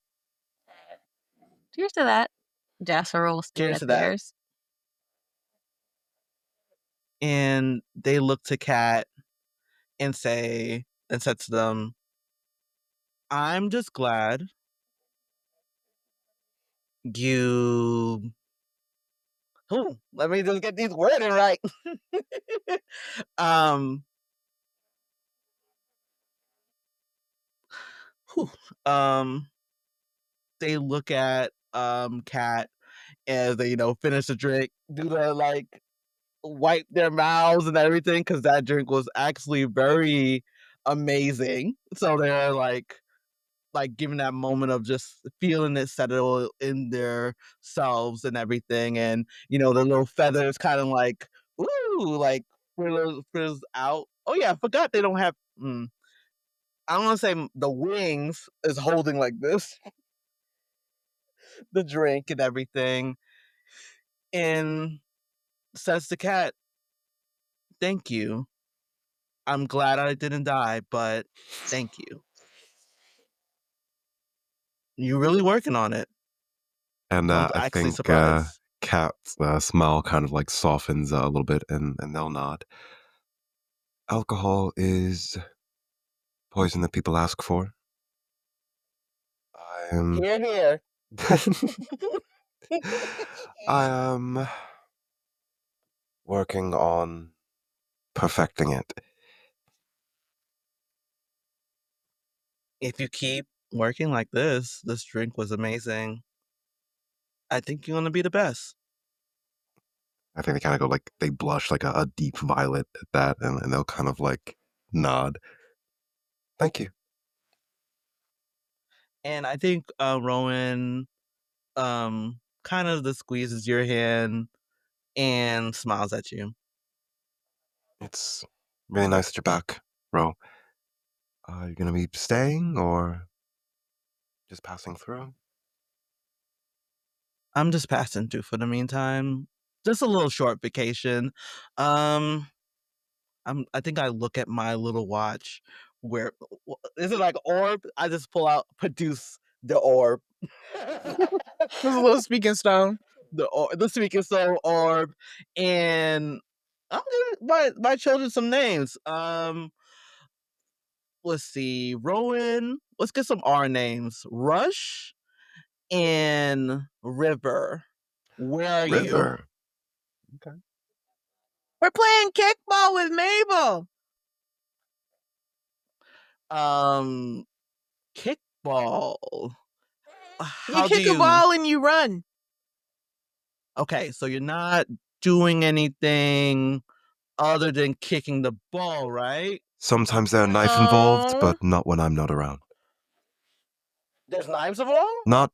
Cheers to that. Jasper will stay Cheers at to that. theirs. And they look to Kat and said to them, "I'm just glad you." Let me just get these wording right. um, whew, um, they look at Kat as they finish the drink, do the like wipe their mouths and everything because that drink was actually very amazing. So they're like giving that moment of just feeling it settle in their selves and everything, and the little feathers kind of like ooh like frizz out. Oh yeah, I forgot they don't have. I don't want to say the wings is holding like this, the drink and everything, and says to Cat, "Thank you. I'm glad I didn't die, but thank you. You're really working on it." And I'm I actually think surprised. Cat's smile kind of like softens a little bit, and they'll nod. Alcohol is poison that people ask for. I am. Here, here. I am working on perfecting it. If you keep working like this drink was amazing. I think you're gonna be the best. I think they kind of go like they blush like a deep violet at that, and they'll kind of like nod. Thank you. And I think Rowan kind of the squeezes your hand and smiles at you. It's really nice that you're back, Ro. Are you gonna be staying or just passing through? I'm just passing through for the meantime. Just a little short vacation. Um I think I look at my little watch where is it like orb? I just produce the orb. There's a little speaking stone. The speaking stone orb, and I'm giving my children some names. Let's see, Rowan. Let's get some R names. Rush and River. Where are you? River. Okay. We're playing kickball with Mabel. Um, Kickball. You How do kick a you? ball and you run. Okay, so you're not doing anything other than kicking the ball, right? Sometimes there's a knife involved, No. but not when I'm not around. There's knives involved? Not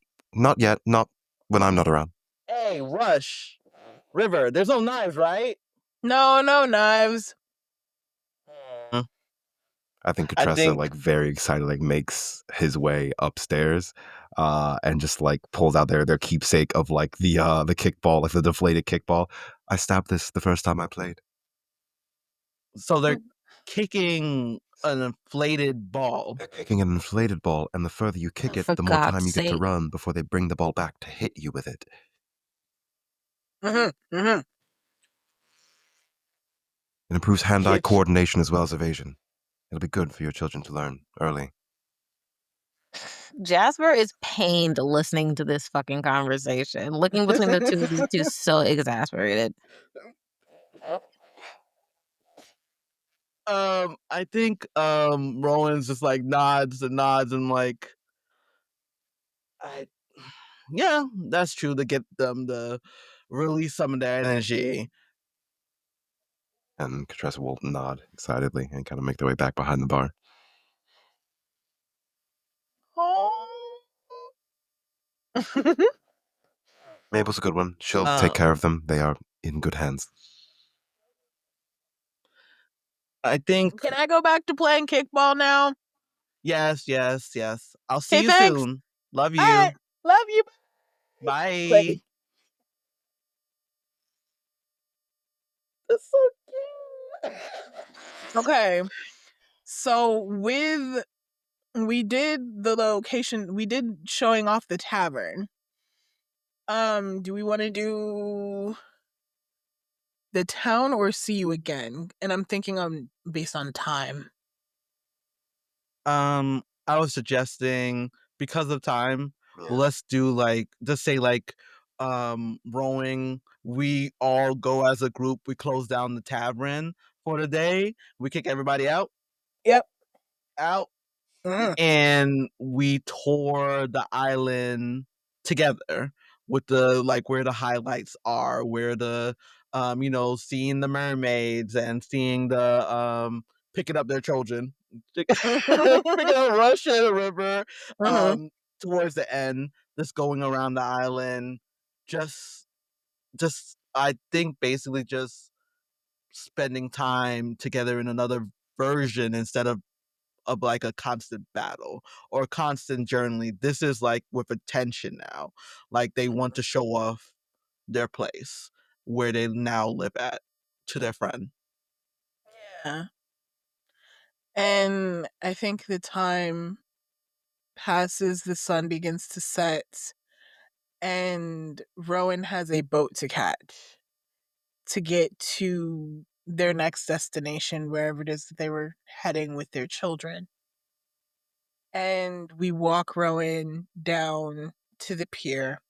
yet. Not when I'm not around. Hey, Rush. River, there's no knives, right? No, no knives. Hmm. I think I Katressa, think like very excited, like makes his way upstairs, and just like pulls out their keepsake of like the kickball, like the deflated kickball. I stabbed this the first time I played. so. They're kicking an inflated ball. They're kicking an inflated ball, and the further you kick it, For the more time God's you get to sake. run before they bring the ball back to hit you with it. Mm-hmm. It improves hand-eye Kids. coordination as well as evasion. It'll be good for your children to learn early. Jasper is pained listening to this fucking conversation. Looking between the two of these two, so exasperated. I think Rowan's just like nods and nods and like I yeah, that's true to get them to release some of their energy. And Katressa will nod excitedly and kind of make their way back behind the bar. Oh. Mabel's a good one. She'll Uh, take care of them. They are in good hands. I think Can I go back to playing kickball now? yes, yes, yes. I'll see Okay, you thanks. soon. Love All right. you. Love you. Bye. Wait. That's so cute. Okay. So we did the location, we did showing off the tavern. Do we want to do the town or see you again? And I'm thinking based on time. I was suggesting because of time, Yeah. let's do like just say like rowing. We all go as a group, we close down the tavern for the day, we kick everybody Yep. out, Mm. and we tour the island together with the like where the highlights are, where the seeing the mermaids and seeing the picking up their children, picking up Russia River, Mhm. towards the end, just going around the island, just I think basically just spending time together in another version instead of like a constant battle or constant journaling. This is like with attention now. Like they want to show off their place where they now live at to their friend. Yeah. And I think the time passes, the sun begins to set, and Rowan has a boat to catch to get to their next destination, wherever it is that they were heading with their children. And we walk Rowan down to the pier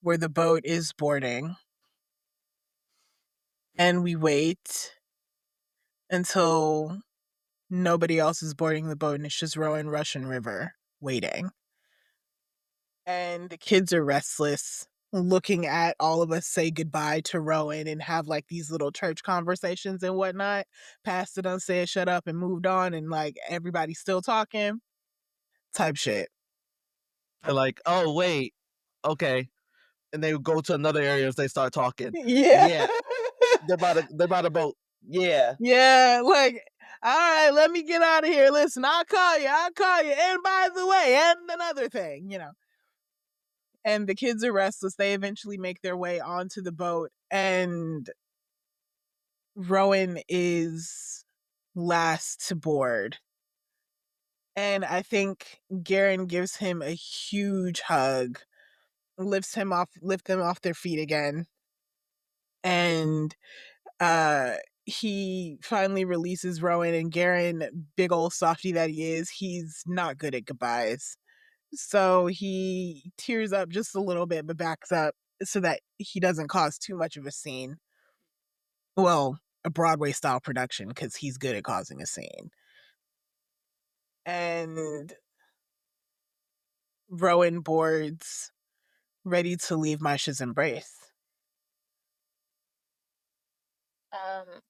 where the boat is boarding. And we wait until nobody else is boarding the boat and it's just Rowan Russian River waiting. And the kids are restless, looking at all of us say goodbye to Rowan and have like these little church conversations and whatnot. Pastor done said shut up and moved on, and like everybody's still talking type shit. They're like, oh wait, okay. And they go to another area as they start talking. Yeah. Yeah. They're about a boat. Yeah. Yeah, like, all right, let me get out of here. Listen, I'll call you. I'll call you. And by the way, and another thing, And the kids are restless. They eventually make their way onto the boat, and Rowan is last to board. And I think Garen gives him a huge hug, lift them off their feet again. And he finally releases Rowan, and Garen, big old softy that he is, he's not good at goodbyes. So he tears up just a little bit, but backs up so that he doesn't cause too much of a scene. Well, a Broadway style production, because he's good at causing a scene. And Rowan boards, ready to leave Mysha's embrace.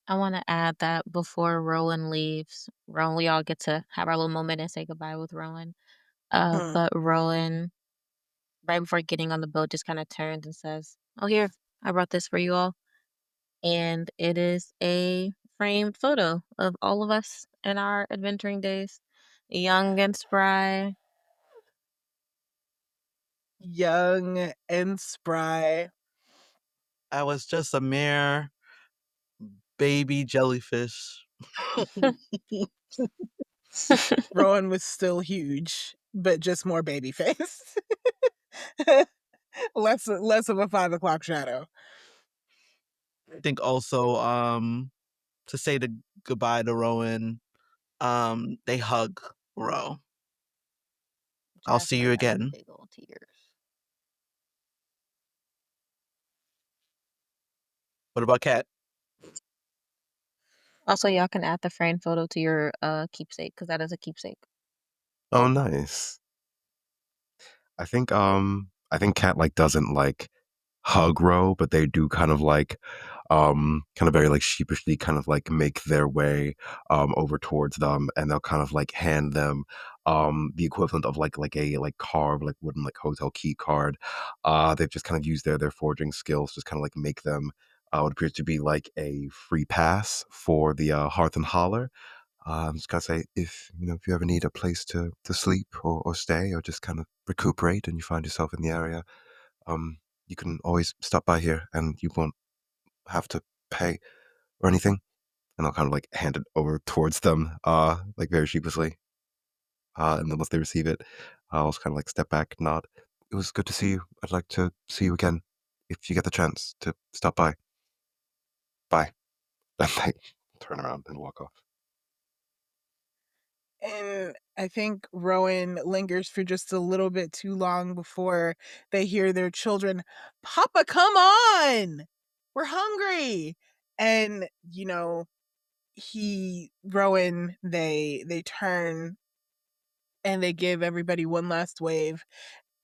I want to add that before Rowan leaves, we all get to have our little moment and say goodbye with Rowan. Hmm. But Rowan, right before getting on the boat, just kind of turns and says, "Oh, here, I brought this for you all." And it is a framed photo of all of us in our adventuring days, young and spry. Young and spry. I was just a mere baby jellyfish. Rowan was still huge, but just more baby face. less of a 5 o'clock shadow. I think also to say the goodbye to Rowan, they hug Ro. I'll see you Jasper got again. big old tears. What about Kat? Also, y'all can add the framed photo to your keepsake because that is a keepsake. Oh, nice. I think Cat like doesn't like hug Ro, but they do kind of like kind of very like sheepishly kind of like make their way over towards them, and they'll kind of like hand them the equivalent of like a like card, like wooden like hotel key card. They've just kind of used their forging skills, just kind of like make them what appears to be like a free pass for the Hearth and Holler. I'm just gonna say, if if you ever need a place to sleep or stay or just kind of recuperate, and you find yourself in the area, um, you can always stop by here, and you won't have to pay or anything. And I'll kind of like hand it over towards them, like very sheepishly. And then once they receive it, I'll just kind of like step back, nod. It was good to see you. I'd like to see you again if you get the chance to stop by. Bye. And they turn around and walk off. And I think Rowan lingers for just a little bit too long before they hear their children, Papa, come on! We're hungry. And, Rowan, they turn and they give everybody one last wave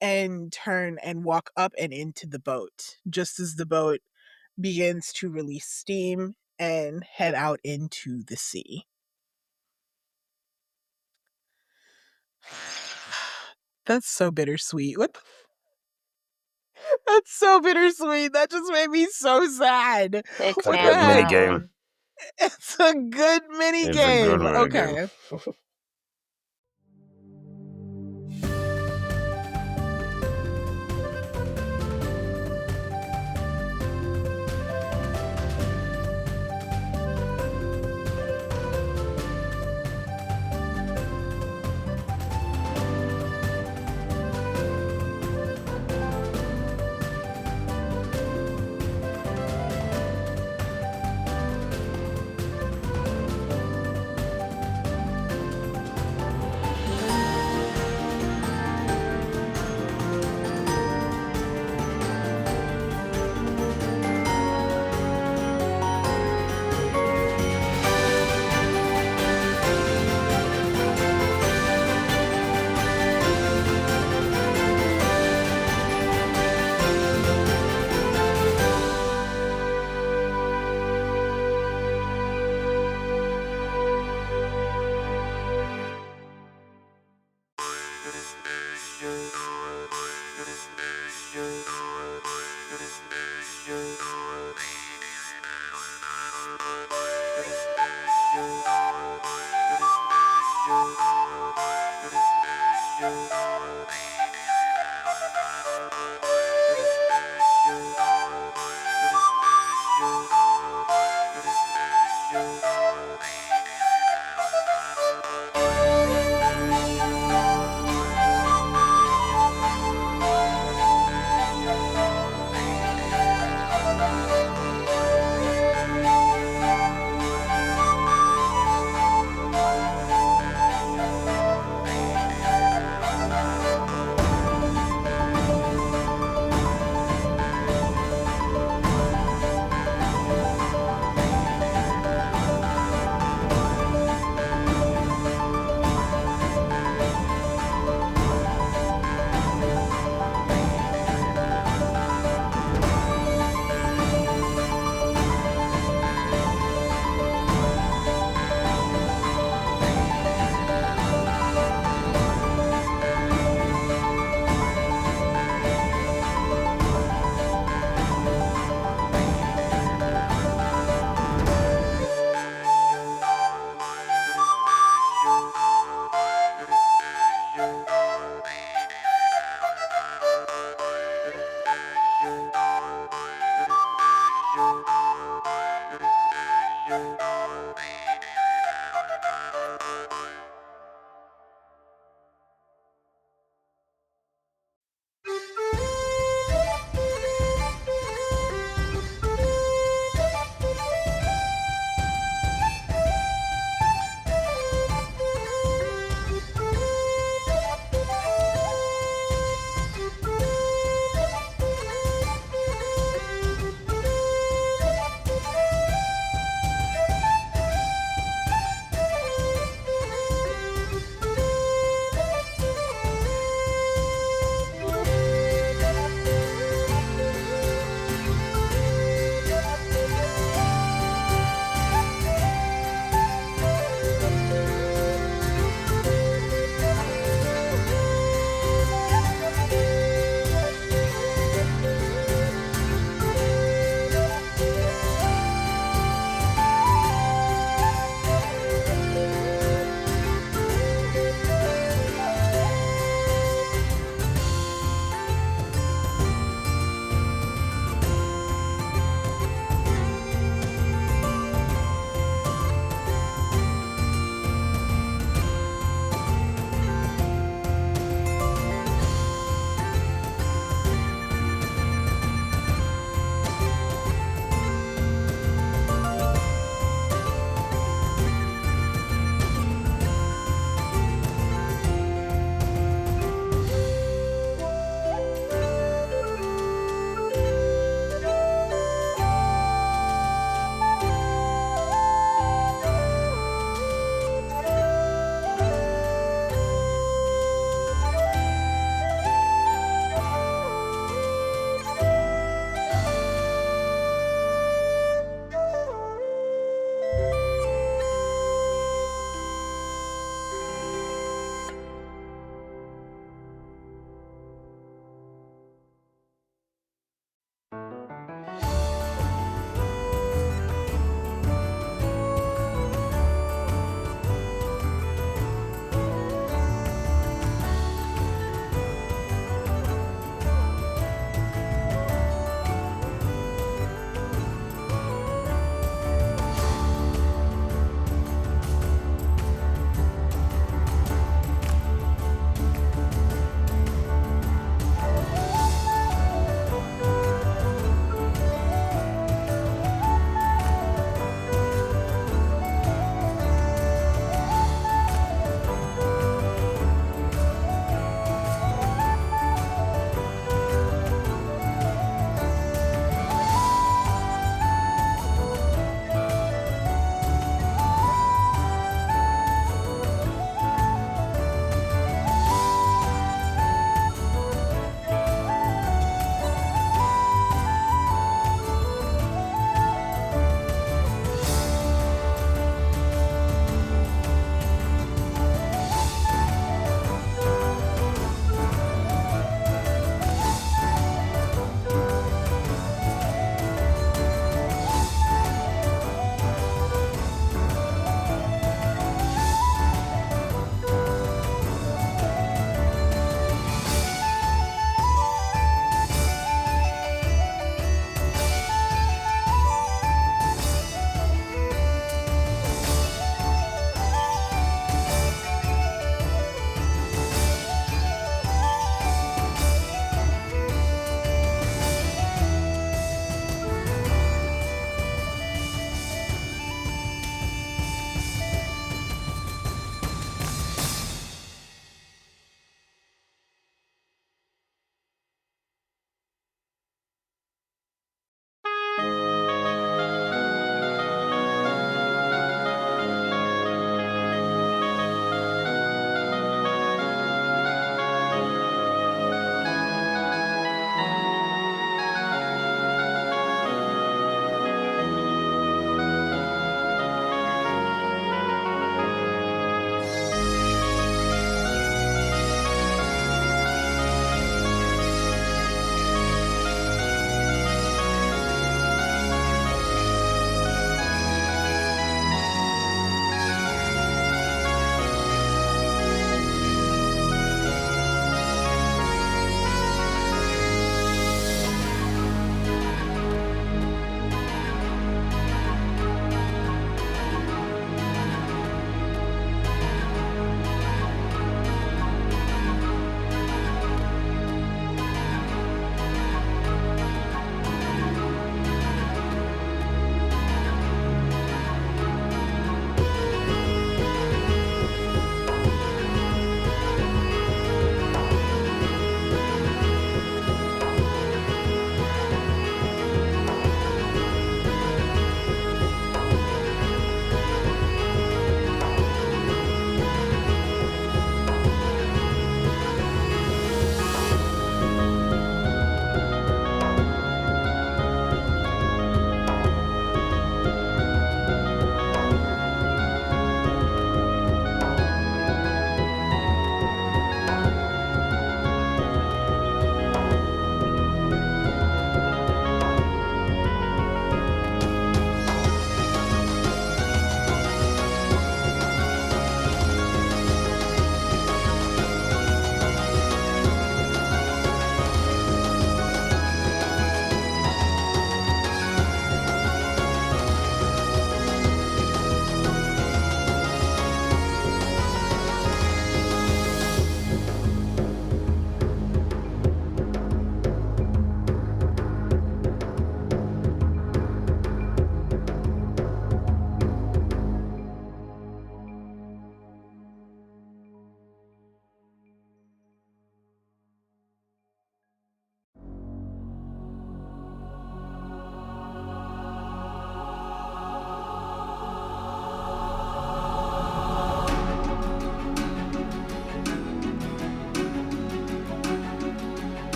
and turn and walk up and into the boat, just as the boat begins to release steam and head out into the sea. That's so bittersweet. That's so bittersweet. That just made me so sad. It's What It's a the good mini heck? game. It's a good mini It's a good game. mini game. Okay.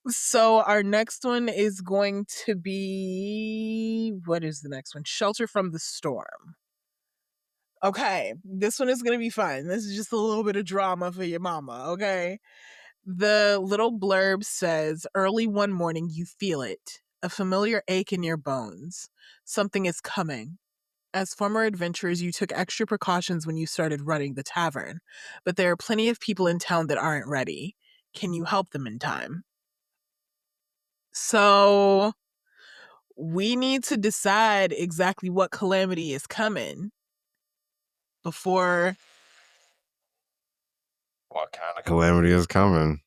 So our next one is going to be, what is the next one? Shelter from the Storm. Okay, this one is going to be fun. This is just a little bit of drama for your mama, okay? The little blurb says, early one morning you feel it, a familiar ache in your bones. Something is coming. As former adventurers, you took extra precautions when you started running the tavern, but there are plenty of people in town that aren't ready. Can you help them in time? So we need to decide exactly what calamity is coming before. What kind of calamity is coming?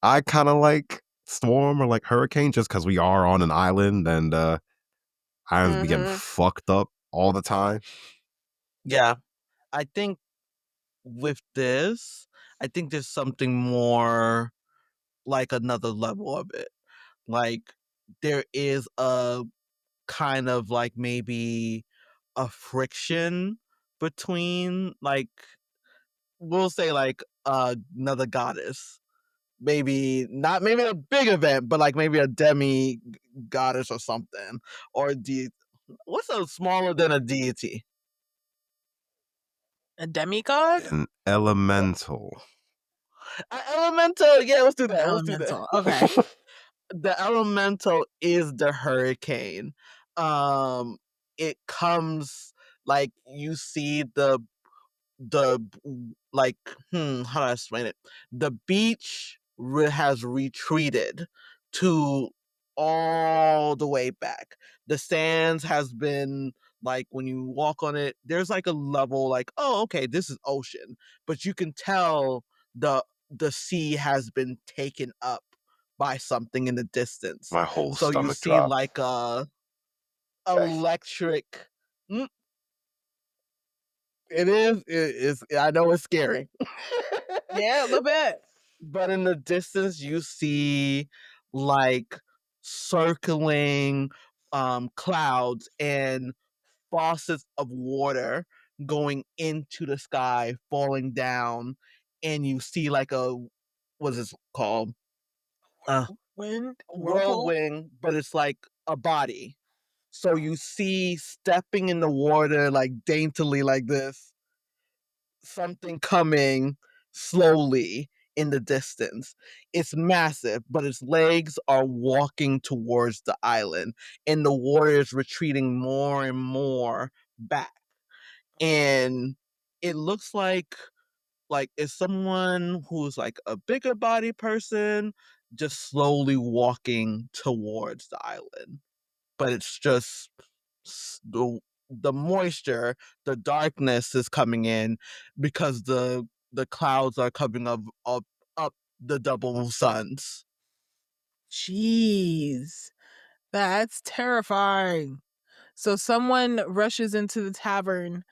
I kind of like storm or like hurricane just because we are on an island and islands be getting Mhm. fucked up all the time. Yeah, I think with this, I think there's something more like another level of it. Like there is a kind of like maybe a friction between like we'll say like another goddess. Maybe not maybe a big event, but like maybe a demi goddess or something. Or what's a smaller than a deity? A demigod? An elemental. Elemental. Yeah, let's do An that. Let's do elemental. Okay. that. The elemental is the hurricane. Um, it comes like you see the like how do I explain it? The beach has retreated to all the way back. The sands has been like when you walk on it, there's like a level like, oh, okay, this is ocean, but you can tell the sea has been taken up by something in the distance. My whole So you stomach see dropped. like a Okay. electric. Mm, it is. It is. I know it's scary. Yeah, a little bit. But in the distance, you see like circling clouds and faucets of water going into the sky, falling down, and you see like a what's this called? Uh, Wind? Whirlpool? whirlwind, but it's like a body. So you see stepping in the water like daintily like this, something coming slowly in the distance. It's massive, but its legs are walking towards the island, and the water is retreating more and more back. And it looks like it's someone who's like a bigger body person just slowly walking towards the island, but it's just the moisture, the darkness is coming in because the clouds are coming up the double suns. Jeez. That's terrifying. So someone rushes into the tavern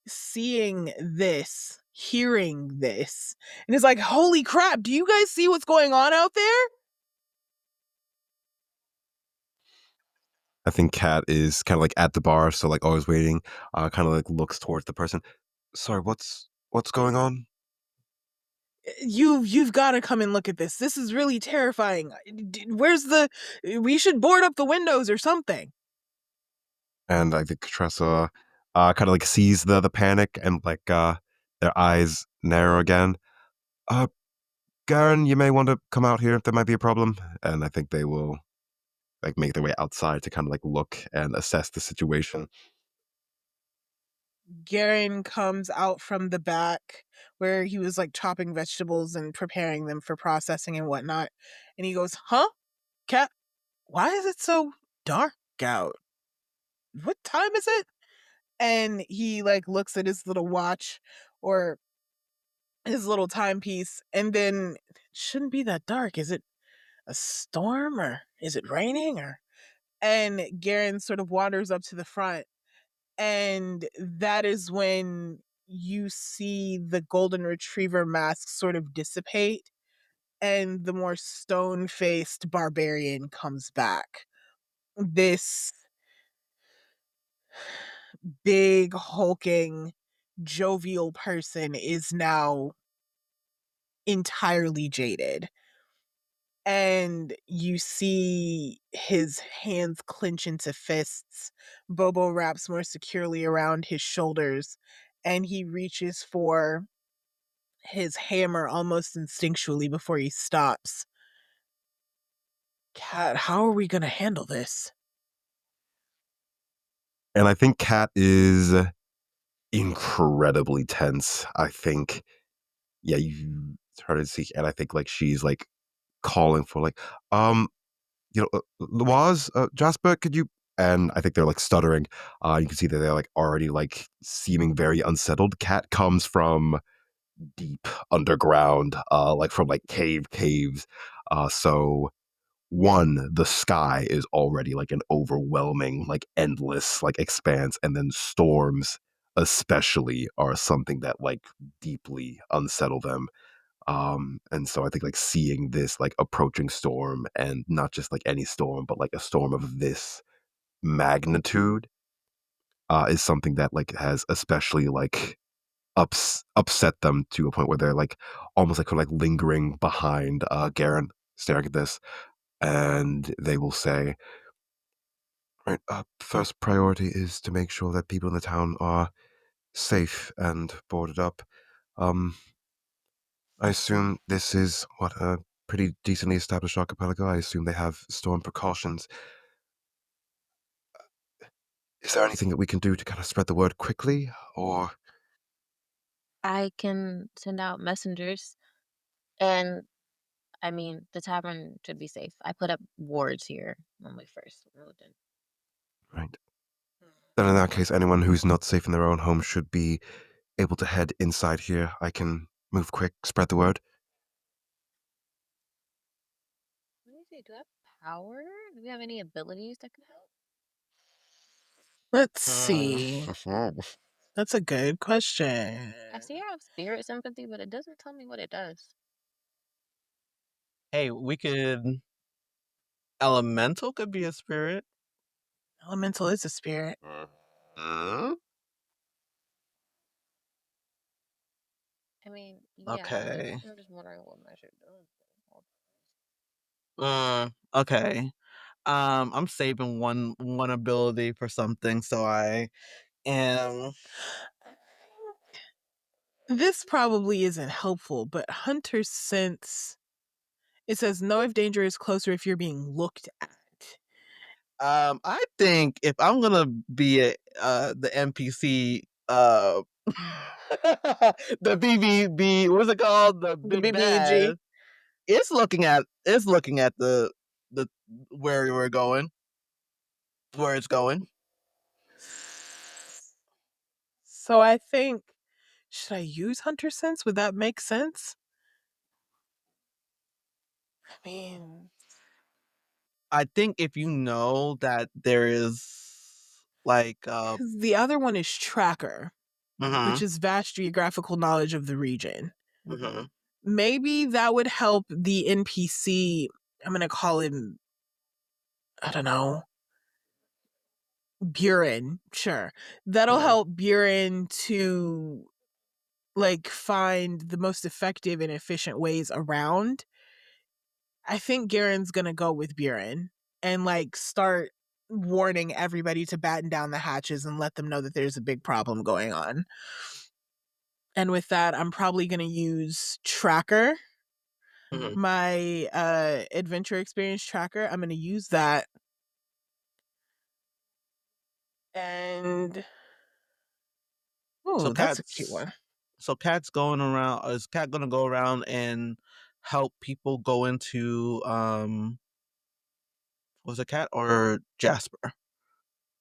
seeing this, hearing this, and is like, holy crap, do you guys see what's going on out there? I think Kat is kind of like at the bar, so like always waiting. Kind of like looks towards the person. Sorry, what's going on? You've got to come and look at this. This is really terrifying. Where's the we should board up the windows or something. And I think Katressa kind of like sees the panic and like their eyes narrow again. Uh, Garen, you may want to come out here if there might be a problem. And I think they will like make their way outside to kind of like look and assess the situation. Garen comes out from the back where he was like chopping vegetables and preparing them for processing and whatnot. And he goes, huh? Cat, why is it so dark out? What time is it? And he like looks at his little watch or his little timepiece, and then it shouldn't be that dark. Is it a storm or is it raining or and Garen sort of wanders up to the front, and that is when you see the golden retriever mask sort of dissipate and the more stone-faced barbarian comes back. This big hulking jovial person is now entirely jaded. And you see his hands clench into fists. Bobo wraps more securely around his shoulders, and he reaches for his hammer almost instinctually before he stops. Cat, how are we going to handle this? And I think Kat is incredibly tense. I think, yeah, you started to see, and I think like she's like calling for like, Lawaz, Jasper, could you? And I think they're like stuttering. You can see that they're like already like seeming very unsettled. Cat comes from deep underground, like from like caves. So one, the sky is already like an overwhelming, like endless, like expanse, and then storms, especially, are something that like deeply unsettle them. And so I think like seeing this like approaching storm, and not just like any storm, but like a storm of this magnitude, is something that like has especially like upset them to a point where they're like almost like kind of like lingering behind Garen, staring at this, and they will say, right, first priority is to make sure that people in the town are safe and boarded up. Um, I assume this is what a pretty decently established archipelago. I assume they have storm precautions. Is there anything that we can do to kind of spread the word quickly, or I can send out messengers, and I mean, the tavern should be safe. I put up wards here when we first moved in. right? Then in that case, anyone who's not safe in their own home should be able to head inside here. I can move quick, spread the word. Let me see. Do I have power? Do we have any abilities that can help? Let's Uh, see. That's a good question. I see I have spirit sympathy, but it doesn't tell me what it does. hey, we could. Elemental could be a spirit. Elemental is a spirit. Uh, I mean, yeah, but Okay. I'm just wondering what measure does. Okay. I'm saving one ability for something, so I am. This probably isn't helpful, but Hunter's sense. It says know if danger is closer if you're being looked at. I think if I'm gonna be the NPC, the BBB, what's it called? The The big BBG. bad. It's looking at the where we're going, where it's going. So I think, should I use Hunter Sense? Would that make sense? I mean, I think if you know that there is like 'cause the other one is Tracker, which mhm, is vast geographical knowledge of the region. mhm, Maybe that would help the NPC. I'm going to call him, I don't know, Buren. Sure. That'll yeah. help Buren to like find the most effective and efficient ways around. I think Garen's gonna go with Buren and like start warning everybody to batten down the hatches and let them know that there's a big problem going on. And with that, I'm probably gonna use Tracker, Mhm. my adventure experience tracker. I'm gonna use that. And So oh, that's a cute cats one. so cat's going around is cat gonna go around and help people go into was it cat or Jasper?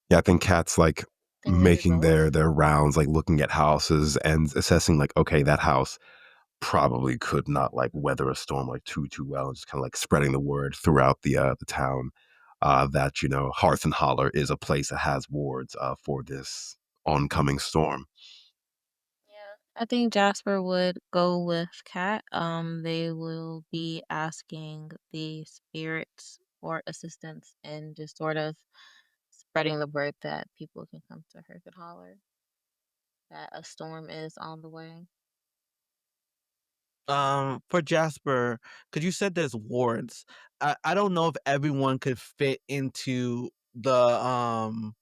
yeah, I think Kat's like Think maybe making both. their rounds, like looking at houses and assessing like, okay, that house probably could not like weather a storm like too well, and just kind of like spreading the word throughout the town, that Hearth and Holler is a place that has wards for this oncoming storm. Yeah, I think Jasper would go with Cat. They will be asking the spirits for assistance and just sort of spreading the word that people can come to Hearth and Holler, that a storm is on the way. For Jasper, because you said there's wards. I don't know if everyone could fit into the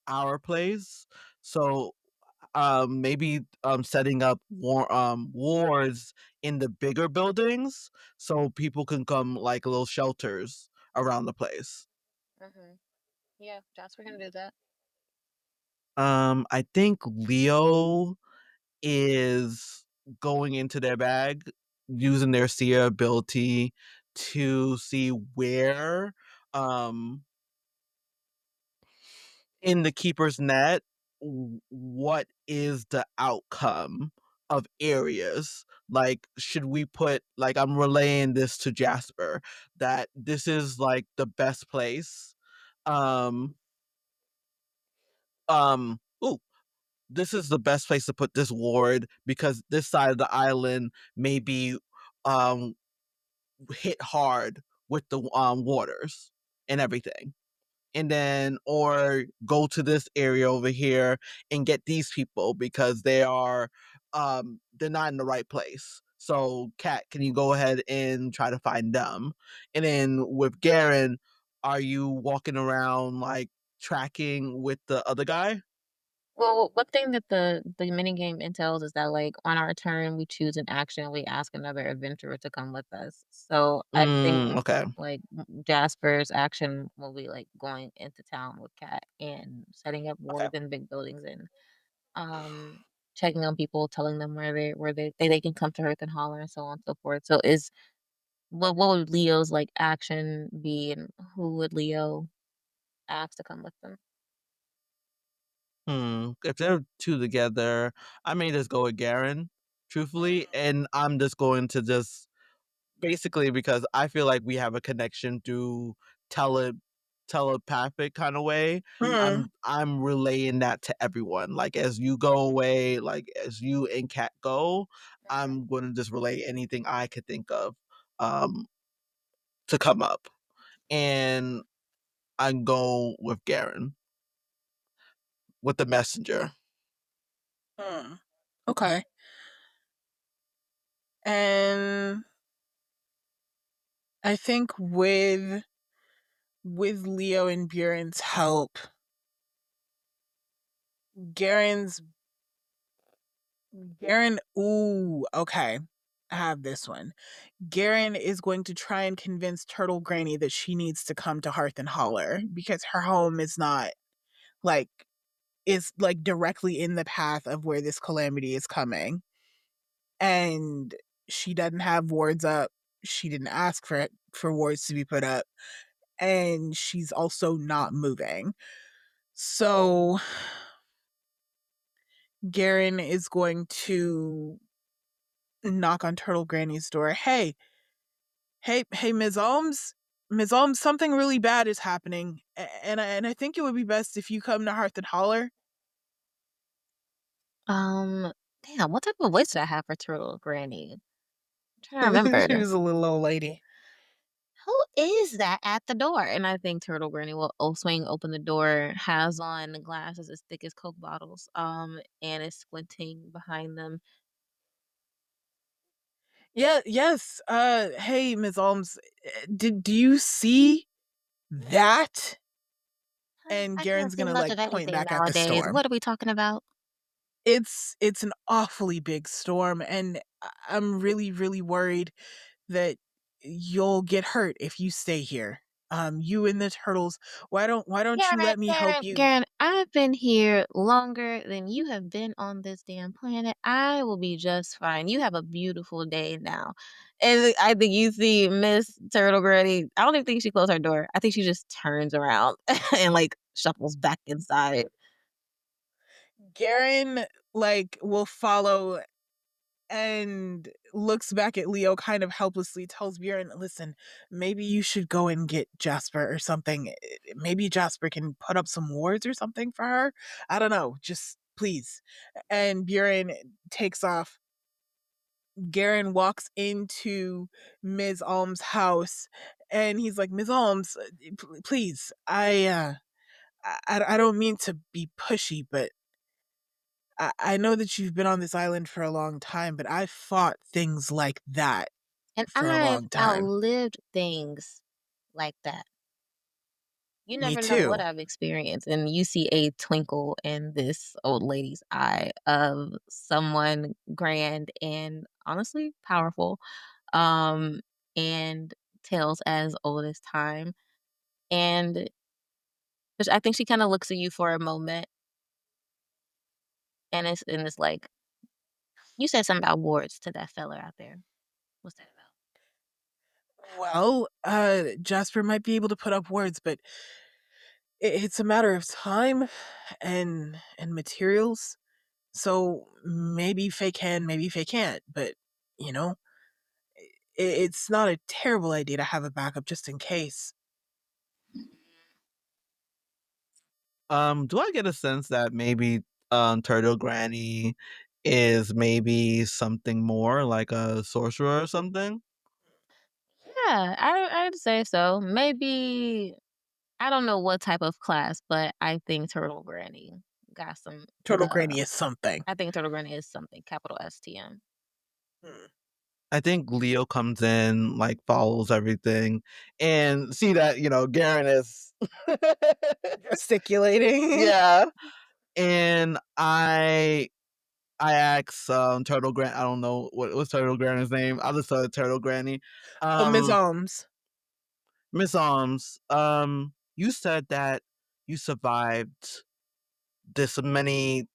our place. So maybe setting up wards in the bigger buildings so people can come like little shelters around the place. Mm-hmm. Yeah, Jasper can do that. I think Leo is going into their bag using their seer ability to see where um in the keeper's net what is the outcome of areas. Like, should we put, like, I'm relaying this to Jasper that this is like the best place. um Ooh, this is the best place to put this ward because this side of the island may be um hit hard with the waters and everything. And then, or go to this area over here and get these people because they're not in the right place. So Kat, can you go ahead and try to find them? And then with Garen, are you walking around like tracking with the other guy? Well, one thing that the mini game entails is that like on our turn we choose an action, we ask another adventurer to come with us. So I think Okay. like Jasper's action will be like going into town with Kat and setting up Okay. wards in big buildings and um checking on people, telling them where they can come to Hearth and Holler and so on and so forth. So is what would Leo's like action be and who would Leo ask to come with them? If they're two together, I may just go with Garen, truthfully, and I'm just going to just basically because I feel like we have a connection through tele telepathic kind of way. Hmm. I'm relaying that to everyone. Like as you go away, like as you and Kat go, I'm going to just relay anything I could think of um to come up, and I go with Garen with the messenger. Hmm. Okay. And I think with Leo and Buren's help, Garen's Garen. Ooh, okay. I have this one. Garen is going to try and convince Turtle Granny that she needs to come to Hearth and Holler because her home is not like is like directly in the path of where this calamity is coming. And she doesn't have wards up. She didn't ask for wards to be put up. And she's also not moving. So Garen is going to knock on Turtle Granny's door. Hey, Ms. Holmes. Ms. Holmes, something really bad is happening. And I think it would be best if you come to Hearth and Holler. Um, damn, what type of voice did I have for Turtle Granny? I'm trying to remember. She was a little old lady. Who is that at the door? And I think Turtle Granny will swing open the door, has on glasses as thick as Coke bottles, and is squinting behind them. Yeah, yes. Hey, Ms. Holmes, do you see that? And I can't Garen's see gonna much like of point anything back at the nowadays. storm. What are we talking about? It's an awfully big storm, and I'm really, really worried that you'll get hurt if you stay here. You and the turtles. Why don't you Garen, let me help Garen, you? Garen, I've been here longer than you have been on this damn planet. I will be just fine. You have a beautiful day now. And I think you see Miss Turtle Granny. I don't even think she closed her door. I think she just turns around and like shuffles back inside. Garen like will follow and looks back at Leo kind of helplessly, tells Bjorn, listen, maybe you should go and get Jasper or something. Maybe Jasper can put up some wards or something for her. I don't know. Just please. And Bjorn takes off. Garen walks into Ms. Alm's house and he's like, Ms. Alms, please, I don't mean to be pushy, but I know that you've been on this island for a long time, but I've fought things like that And for a I've long time. outlived things like that. You Me never know what too. I've experienced, and you see a twinkle in this old lady's eye of someone grand and honestly powerful, um, and tales as old as time. And which I think she kind of looks at you for a moment, and it's like, you said something about wards to that fella out there. What's that about? Well, Jasper might be able to put up words, but it's a matter of time and materials. So maybe Faye can, maybe Faye can't. But you know, it's not a terrible idea to have a backup just in case. Do I get a sense that maybe Turtle Granny is maybe something more like a sorcerer or something? Yeah, I'd say so. Maybe I don't know what type of class, but I think Turtle Granny got some. Turtle Granny is something. I think Turtle Granny is something. Capital STM. Hmm. I think Leo comes in, like follows everything, and see that Garen is Gesticulating. yeah, and I asked Turtle Gran. I don't know what's Turtle Granny's name. I'll just tell Turtle Granny. Oh, Ms. Um, Alms. Miss Arms, you said that you survived this many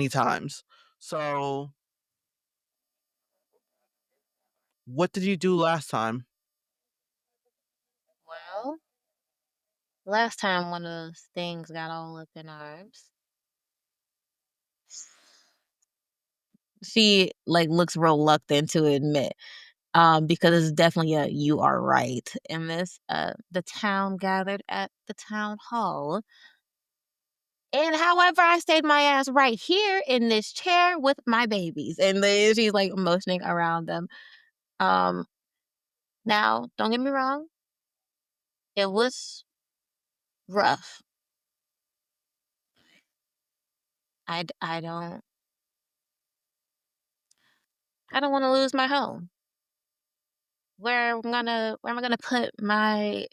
times. So, what did you do last time? Well, last time one of those things got all up in arms. She like looks reluctant to admit, because it's definitely a you are right in this. The town gathered at the town hall. And however, I stayed my ass right here in this chair with my babies. And then she's like motioning around them. Um, Now, don't get me wrong, it was rough. I don't want to lose my home. Where am I gonna put my,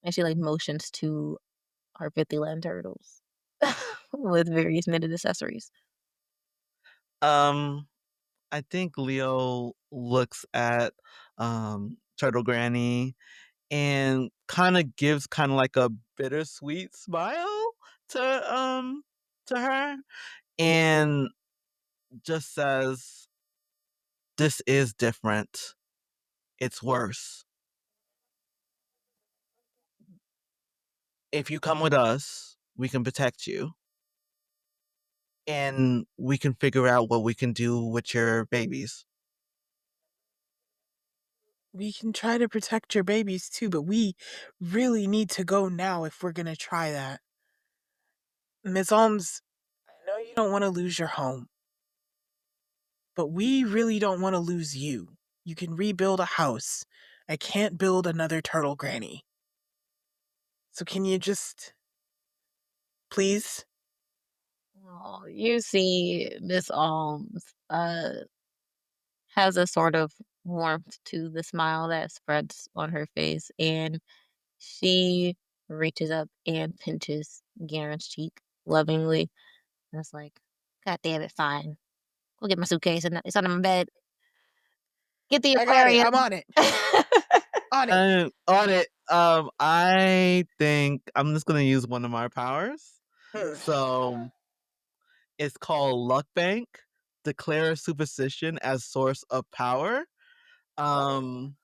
and she like motions to our 50 land turtles with various knitted accessories. Um, I think Leo looks at Turtle Granny and kind of gives kind of like a bittersweet smile to her and just says, "This is different. It's worse. If you come with us, we can protect you and we can figure out what we can do with your babies." We can try to protect your babies too, but we really need to go now if we're gonna try that. Ms. Alms, I know you don't want to lose your home, but we really don't want to lose you. You can rebuild a house. I can't build another turtle granny. So can you just please? Oh, you see, Miss Alms has a sort of warmth to the smile that spreads on her face, and she reaches up and pinches Garen's cheek lovingly. And it's like, God damn it, fine. Go get my suitcase and it's under my bed. Get the I got it. aquarium. I'm on it. On it. On it, I think I'm just gonna use one of my powers. Hmm. So it's called Luck Bank. Declare superstition as source of power. Um,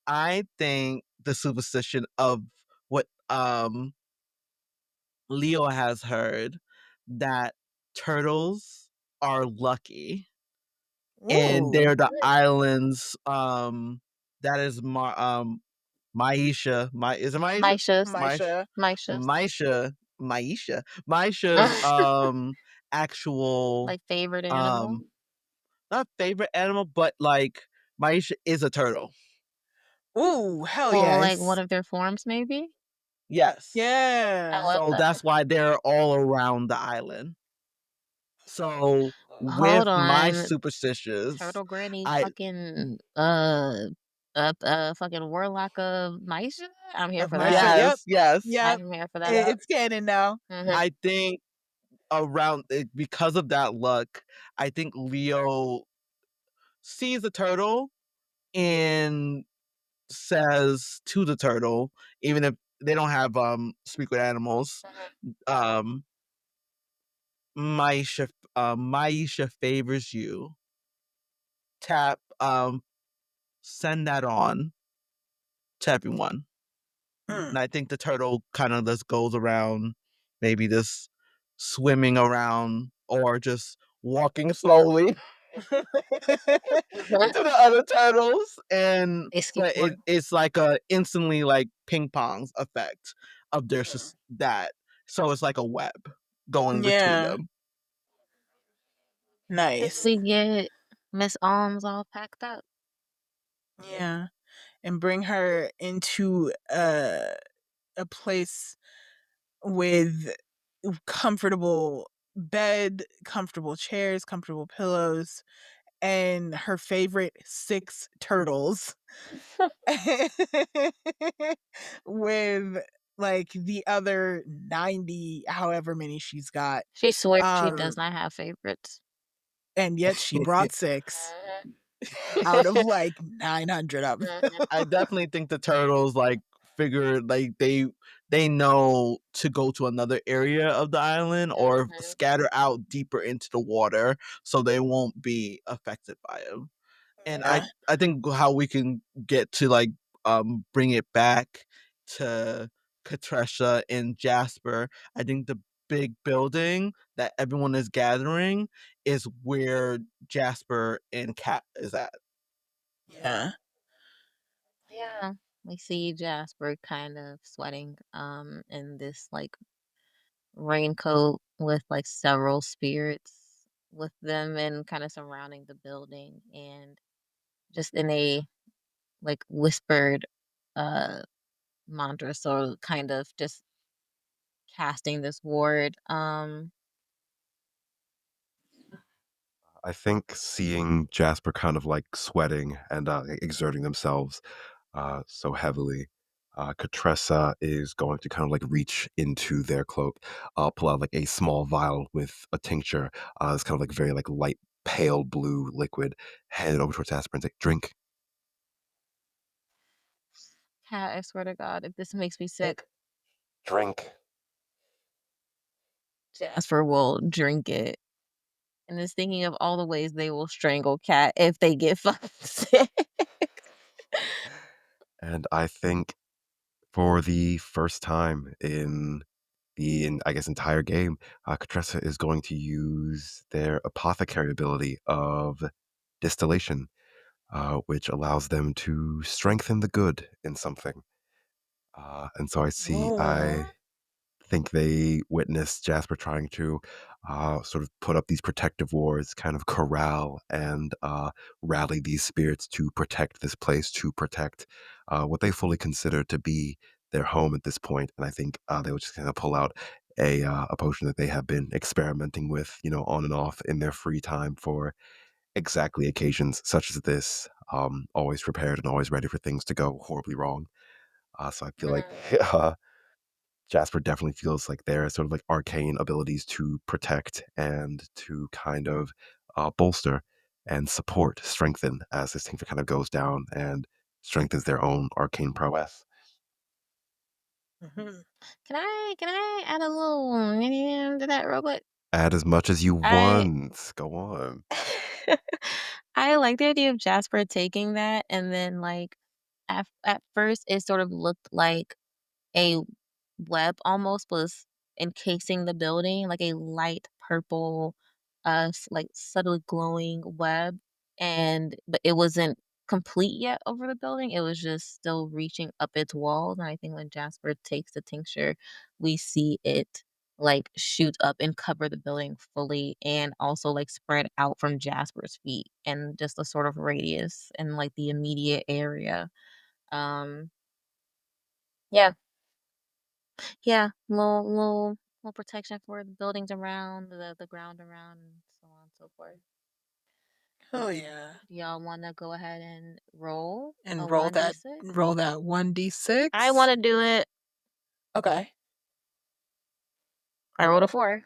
I think the superstition of what Leo has heard that turtles are lucky and Ooh. they're the islands that is Maisha. Is it Maisha? Myshas. Maisha. Mysha. Myshas. Maisha's actual Like favorite animal. um not favorite animal, but like Maisha is a turtle. Ooh, hell Well, like one yes. of their forms, maybe. Yes. I Yeah. love So that. that's why they're all around the island. So with Hold my on. superstitious, Turtle Granny I fucking fucking warlock of Mysha? I'm here Of for Mysha, that. yep, yes. yep. I'm here for that. It's canon now. Mhm. I think around because of that luck, I think Leo sees the turtle and says to the turtle, even if they don't have speak with animals, um, Maisha favors you. Tap send that on to everyone. Mm. And I think the turtle kind of just goes around, maybe just swimming around or just walking slowly to the other turtles, and They skip but work. it's like a instantly like ping pong effect of their that, so it's like a web going between Yeah, them. Guess nice. we get Miss Alms all packed up. Yeah, and bring her into a place with comfortable bed, comfortable chairs, comfortable pillows, and her favorite 6 turtles. With like the other 90 however many she's got. She swears she does Um not have favorites. and yet she brought 6 Mhm. out of like 900 of 'em. Mhm. I definitely think the turtles like figure like they know to go to another area of the island or Mhm. scatter out deeper into the water so they won't be affected by it. And Yeah. I think how we can get to like bring it back to Katressa and Jasper. I think the big building that everyone is gathering is where Jasper and Cat is at. Yeah. Yeah. We see Jasper kind of sweating in this like raincoat with like several spirits with them and kind of surrounding the building and just in a like whispered uh mantra, so kind of just casting this ward. I think seeing Jasper kind of like sweating and exerting themselves so heavily, Katressa is going to kind of like reach into their cloak, pull out like a small vial with a tincture. It's kind of like very like light, pale blue liquid. Hand it over towards Jasper and say, "Drink." Cat, I swear to God, if this makes me sick, Drink. Jasper will drink it. And is thinking of all the ways they will strangle Cat if they get fucking sick. And I think for the first time in I guess, entire game, Katressa is going to use their apothecary ability of distillation, which allows them to strengthen the good in something. And so Oh. I think they witnessed Jasper trying to sort of put up these protective wards, kind of corral and rally these spirits to protect this place, to protect what they fully consider to be their home at this point. And I think they would just kind of pull out a potion that they have been experimenting with, on and off in their free time for exactly occasions such as this. Always prepared and always ready for things to go horribly wrong. So I feel like Mm. Jasper definitely feels like there are sort of like arcane abilities to protect and to kind of bolster and support, strengthen as this thing kind of goes down and strengthens their own arcane prowess. Mhm. Can I add a little to that real quick? Add as much as you I want. Go on. I like the idea of Jasper taking that and then like at first it sort of looked like a web almost was encasing the building, like a light purple, like subtly glowing web, and but it wasn't complete yet over the building. It was just still reaching up its walls. And I think when Jasper takes the tincture, we see it like shoot up and cover the building fully and also like spread out from Jasper's feet and just a sort of radius and like the immediate area. Um yeah, yeah, little More protection for the buildings around, the ground around, and so on and so forth. Oh yeah. Do y'all want to go ahead and roll a And roll that 1d6? roll that I 1d6. want to do it. Okay. I rolled a 4.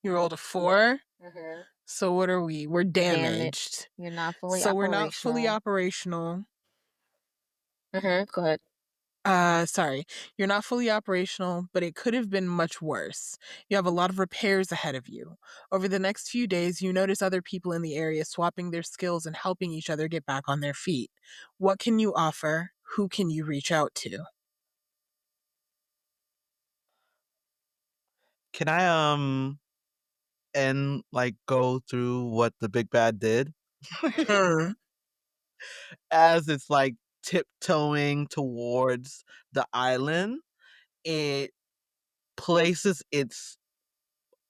You rolled a 4. Mm-hmm. So what are we? We're Damage. damaged. You're not fully So we're not fully operational. operational. Mm-hmm. Go ahead. Sorry. You're not fully operational, but it could have been much worse. You have a lot of repairs ahead of you. Over the next few days, you notice other people in the area swapping their skills and helping each other get back on their feet. What can you offer? Who can you reach out to? Can I and like go through what the big bad did Hmm. as it's like tiptoeing towards the island? It places its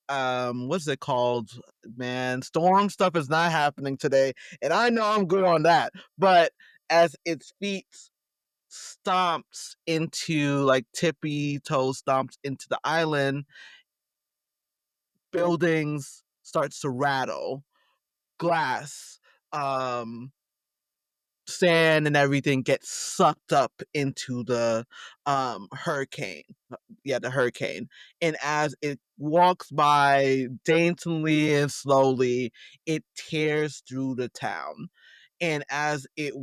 what's it called? Man, storm stuff is not happening today, and I know I'm good on that. But as its feet stomps into like tippy toe stomps into the island, buildings starts to rattle, glass, sand and everything gets sucked up into the hurricane. Yeah, the hurricane. And as it walks by daintily and slowly, it tears through the town. And as it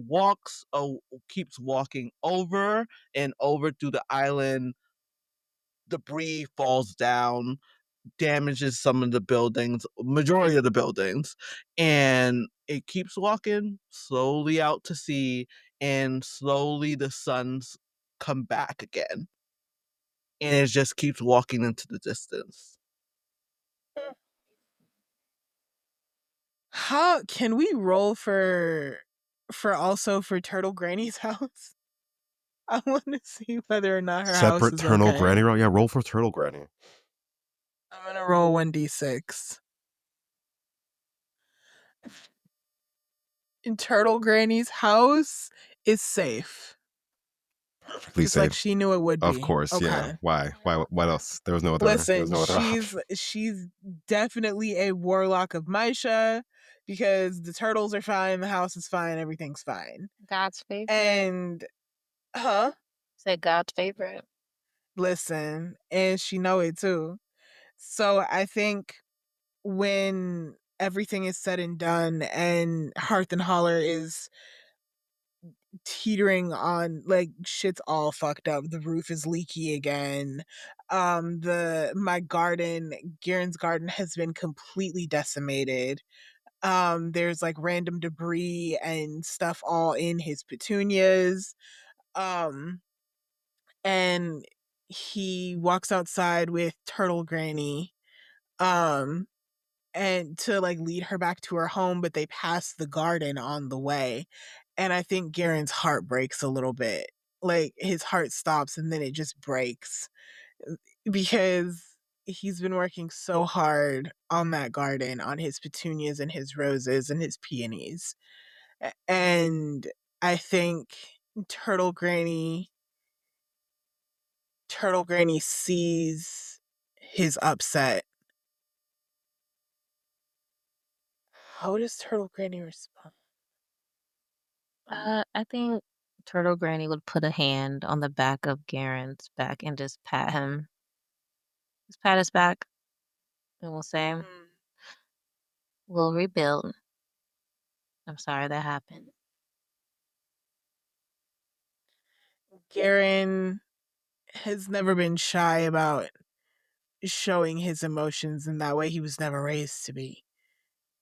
keeps walking over and over through the island, debris falls down, damages some of the buildings, majority of the buildings, and it keeps walking slowly out to sea, and slowly the suns come back again, and it just keeps walking into the distance. How can we roll for also for Turtle Granny's house? I want to see whether or not her house Separate is Turtle okay. Granny roll? Yeah, roll for Turtle Granny. I'm gonna roll 1d6. And Turtle Granny's house is safe. Perfectly Just like safe. she knew it would Of be. course, yeah. Okay. Why? What else? There was no Listen, other she's option. she's definitely a warlock of Mysha because the turtles are fine, the house is fine, everything's fine. God's favorite. And huh? Say God's favorite. Listen, and she know it too. So I think when everything is said and done and Hearth and Holler is teetering on, like, shit's all fucked up, the roof is leaky again, the my garden, Garen's garden, has been completely decimated. There's like random debris and stuff all in his petunias. um and he walks outside with Turtle Granny, um and to like lead her back to her home, but they pass the garden on the way. And I think Garen's heart breaks a little bit. Like his heart stops and then it just breaks because he's been working so hard on that garden, on his petunias and his roses and his peonies. And I think Turtle Granny Turtle Granny sees his upset. How does Turtle Granny respond? I think Turtle Granny would put a hand on the back of Garen's back and just pat him. Just pat his back and we'll say, Mm. we'll rebuild. I'm sorry that happened. Garen has never been shy about showing his emotions in that way. He was never raised to be.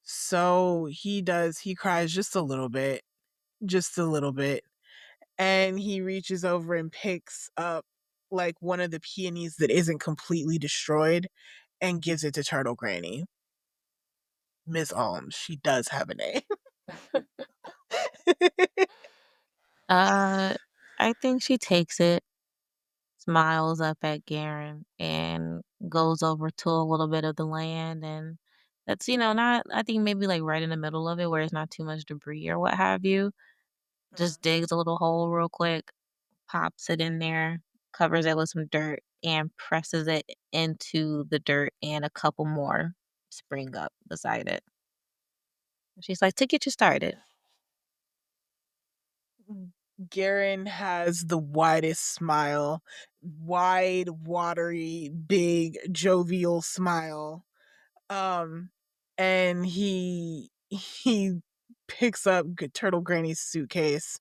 So he cries just a little bit, just a little bit. And he reaches over and picks up like one of the peonies that isn't completely destroyed and gives it to Turtle Granny. Miss Alms, she does have a name. Uh, I think she takes it, smiles up at Garen, and goes over to a little bit of the land. And that's, not, I think maybe like right in the middle of it where it's not too much debris or what have you. Just digs a little hole real quick, pops it in there, covers it with some dirt, and presses it into the dirt, and a couple more spring up beside it. She's like, to get you started. Garen has the widest smile, wide, watery, big, jovial smile. Um, and he picks up Turtle Granny's suitcase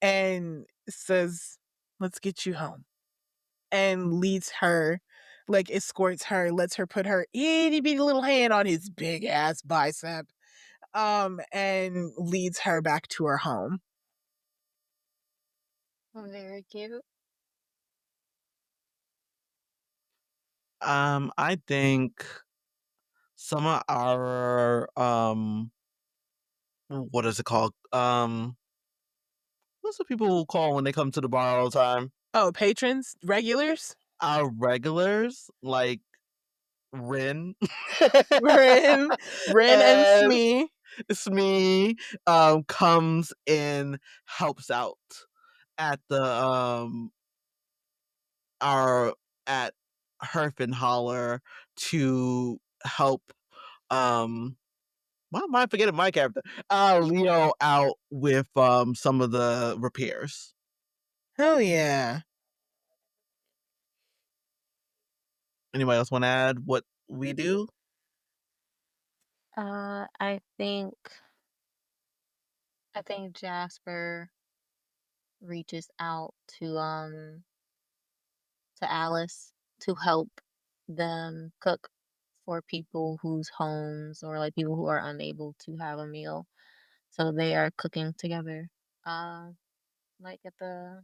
and says, "Let's get you home." And leads her, like escorts her, lets her put her itty bitty little hand on his big ass bicep, and leads her back to her home. Very cute. I think some of our what is it called? What's the people who call when they come to the bar all the time? Oh, patrons, regulars, Our regulars, like Rin Rin, Rin and and Smee. Smee, comes and helps out at the our at Hearth and Holler to help why am I forgetting my character? Leo out with some of the repairs. Hell yeah. Anybody else want to add what we do? I think Jasper reaches out to Alice to help them cook for people whose homes, or like people who are unable to have a meal. So they are cooking together. Uh like at the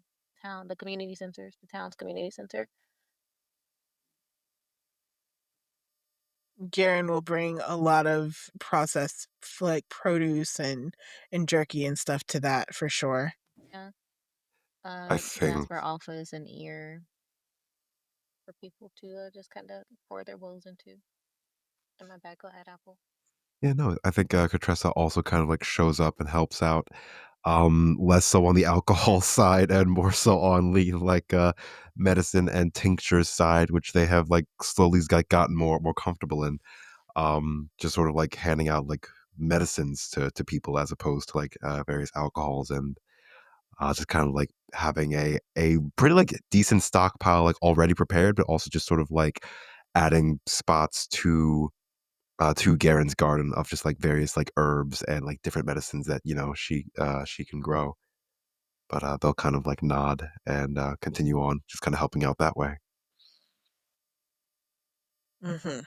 community centers, the town's community center. Garen will bring a lot of processed like produce and jerky and stuff to that for sure. Yeah. I think. Jasper offers an ear for people to just kind of pour their woes into. In my bad, go ahead, Apple. Yeah, no, I think Katressa also kind of like shows up and helps out. Less so on the alcohol side and more so on the like medicine and tinctures side, which they have like slowly gotten more comfortable in. Just sort of like handing out like medicines to people as opposed to like various alcohols, and just kind of like having a pretty like decent stockpile like already prepared, but also just sort of like adding spots to Garen's garden of just like various like herbs and like different medicines that she can grow. But they'll kind of like nod and continue on, just kind of helping out that way. Hmm.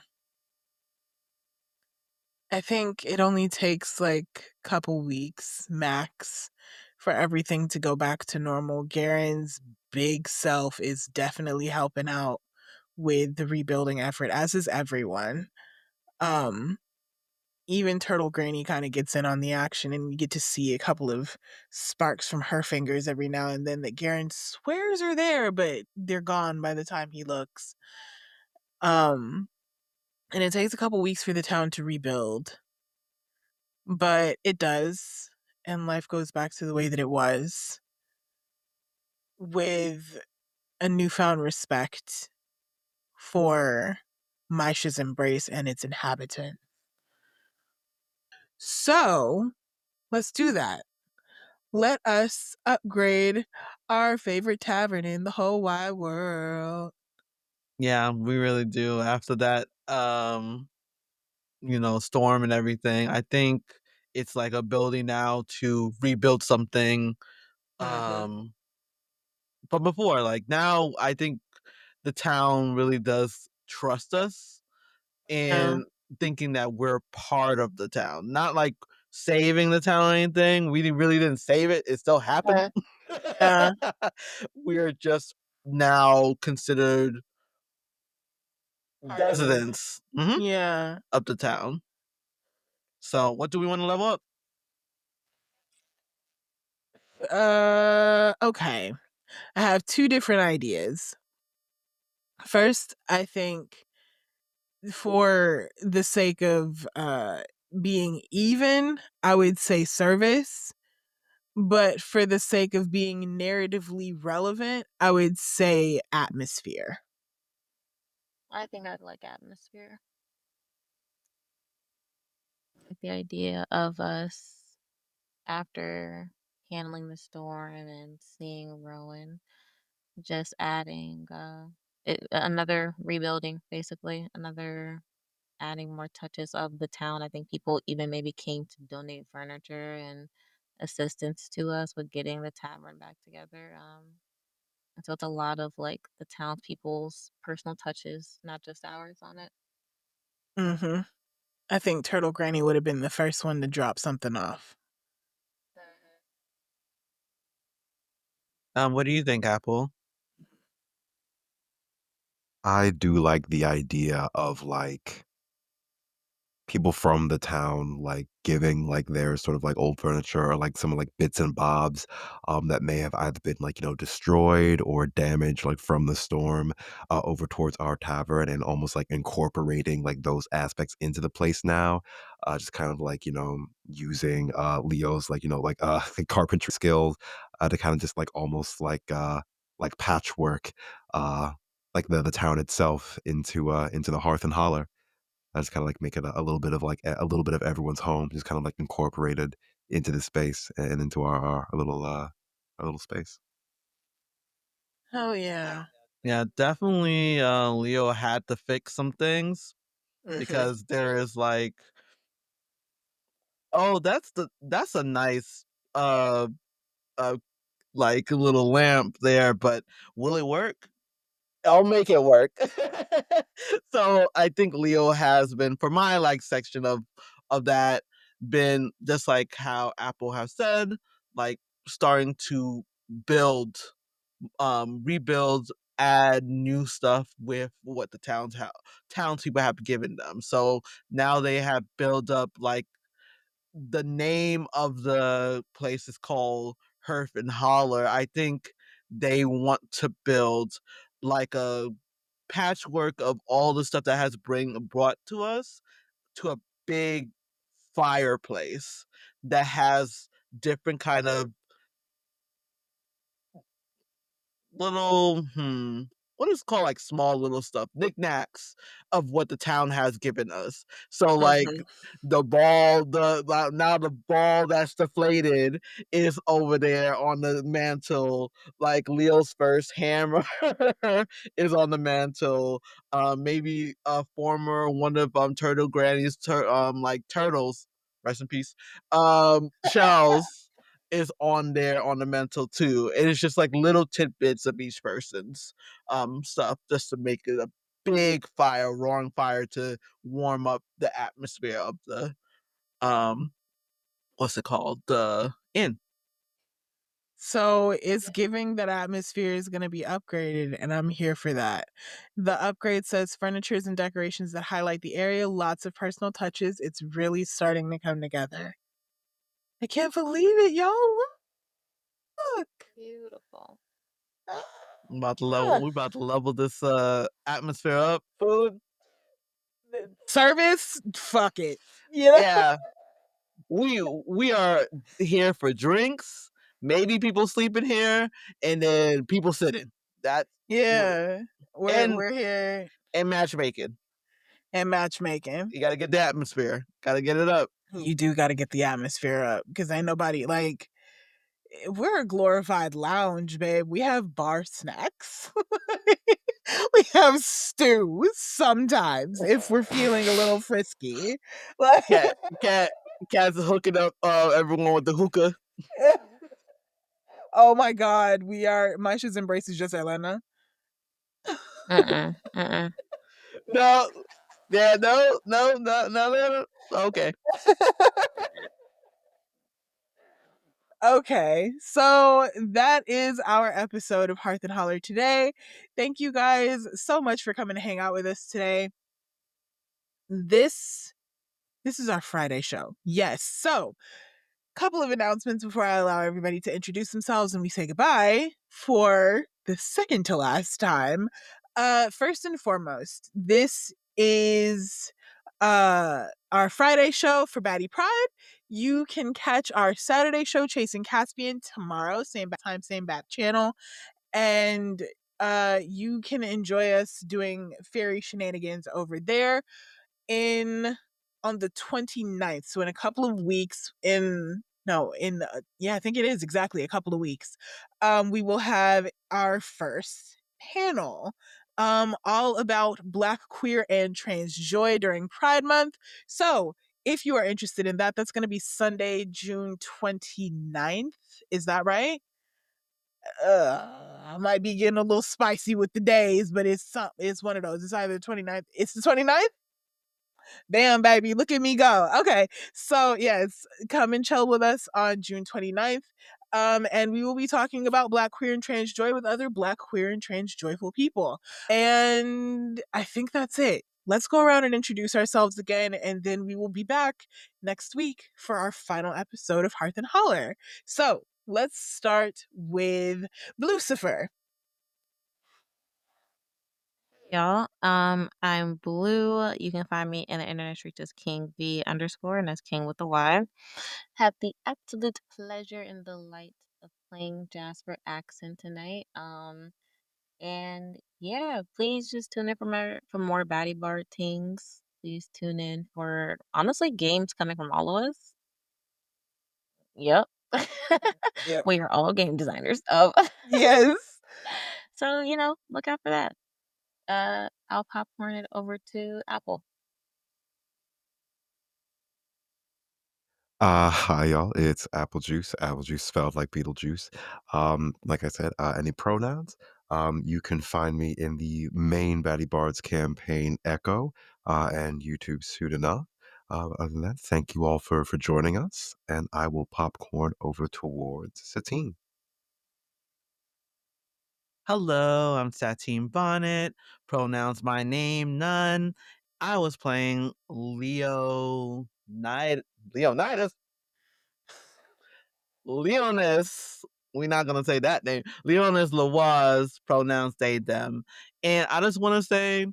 I think it only takes like a couple weeks max for everything to go back to normal. Garen's big self is definitely helping out with the rebuilding effort, as is everyone. Um, Even Turtle Granny kind of gets in on the action, and you get to see a couple of sparks from her fingers every now and then that Garen swears are there, but they're gone by the time he looks. Um, and it takes a couple weeks for the town to rebuild, but it does, and life goes back to the way that it was, with a newfound respect for Mysha's embrace and its inhabitant. So let's do that. Let us upgrade our favorite tavern in the whole wide world. Yeah, we really do. After that, storm and everything, I think it's like a ability now to rebuild something. Mm-hmm. Um, but before, like now, I think the town really does trust us Yeah. and thinking that we're part of the town, not like saving the town or anything. We really didn't save it; it still happened. Yeah. We're just now considered Part of it. residents Yeah. of the town. So, what do we want to level up? Okay. I have two different ideas. First, I think for the sake of being even, I would say service, but for the sake of being narratively relevant, I would say atmosphere. I think I'd like atmosphere. Like the idea of us after handling the storm and seeing Rowan, just adding another rebuilding, basically, another adding more touches of the town. I think people even maybe came to donate furniture and assistance to us with getting the tavern back together. So it's a lot of like the townspeople's personal touches, not just ours on it. Mm-hmm. I think Turtle Granny would have been the first one to drop something off. What do you think, Apple? I do like the idea of like people from the town like giving like their sort of like old furniture or like some like bits and bobs that may have either been like destroyed or damaged like from the storm over towards our tavern, and almost like incorporating like those aspects into the place now, just kind of like using Leo's like like carpentry skills to kind of just like almost like patchwork like the town itself into the Hearth and Holler. I just kinda, like, make it a little bit of, like, a little bit of everyone's home, just kind of, like, incorporated into the space and into our little space. Oh yeah. Yeah, definitely. Leo had to fix some things Mm-hmm. because there is like, oh, that's a nice uh uh like little lamp there, but will it work? I'll make it work. So I think Leo has been, for my like section of that, been just like how Apple has said, like starting to build, rebuild, add new stuff with what the townspeople have given them. So now they have built up like the name of the place is called Hearth and Holler. I think they want to build like a patchwork of all the stuff that has brought to us to a big fireplace that has different kind of little what is called like small little stuff, knickknacks of what the town has given us. So like Mm-hmm. the ball, now the ball that's deflated is over there on the mantle. Like Leo's first hammer is on the mantle. Maybe a former one of Turtle Granny's like turtles, rest in peace. Shells is on there on the mantle too. And it's just like little tidbits of each person's stuff just to make it a big fire, roaring fire to warm up the atmosphere of the um what's it called? The inn. So it's giving that atmosphere is going to be upgraded, and I'm here for that. The upgrade says furnitures and decorations that highlight the area, lots of personal touches. It's really starting to come together. I can't believe it, y'all. Look. Beautiful. I'm about to level Ah. we're about to level this atmosphere up. Food. Service? Fuck it. You know? Yeah. We are here for drinks, maybe people sleeping here, and then people sitting. That's what, Yeah. and We're here and matchmaking. and matchmaking. You gotta get the atmosphere. Gotta get it up. You do got to get the atmosphere up because ain't nobody like we're a glorified lounge, babe. We have bar snacks. We have stew sometimes if we're feeling a little frisky. Like, Cat cat Cat's hooking up everyone with the hookah. oh my god, we are. Mysha's embrace is just Elena. Mm-mm. Mm-mm. No, yeah, no. Okay. Okay, so that is our episode of Hearth and Holler today. Thank you guys so much for coming to hang out with us today. This is our Friday show. Yes. So, couple of announcements before I allow everybody to introduce themselves and we say goodbye for the second to last time. First and foremost, this is our Friday show for Baddie Pride. You can catch our Saturday show Chasing Caspian tomorrow, same bat time, same bat channel. And you can enjoy us doing fairy shenanigans over there on the 29th. So in a couple of weeks, I think it is exactly a couple of weeks. We will have our first panel all about Black, queer, and trans joy during Pride Month. So if you are interested in that, that's going to be Sunday, June 29th. Is that right? I might be getting a little spicy with the days, but it's one of those. It's either the 29th. It's the 29th. Damn, baby, look at me go. Okay. So, yes, come and chill with us on June 29th. And we will be talking about Black, queer, and trans joy with other Black, queer, and trans joyful people. And I think that's it. Let's go around and introduce ourselves again, and then we will be back next week for our final episode of Hearth and Holler. So, let's start with Blucifer. Y'all, I'm Bluu. You can find me in the internet streets as Kyngvee _ and that's King with a Y. Have the absolute pleasure and delight of playing Jasper Axsyn tonight. And yeah, please just tune in for more Baddie Bar things. Please tune in for honestly games coming from all of us. Yep. Yep. We are all game designers. Yes. So, look out for that. I'll popcorn it over to Apple. Hi y'all, it's Apelegeuse. Apelegeuse spelled like Beetlejuice. Like I said, any pronouns? You can find me in the main Baddie Bards campaign Echo and YouTube soon enough. Other than that, thank you all for joining us, and I will popcorn over towards Satine. Hello, I'm Sateenbonnet. Pronouns my name, none. I was playing Leonidas. Leonius. We're not gonna say that name. Leonius Lavois, pronouns they, them. And I just wanna say,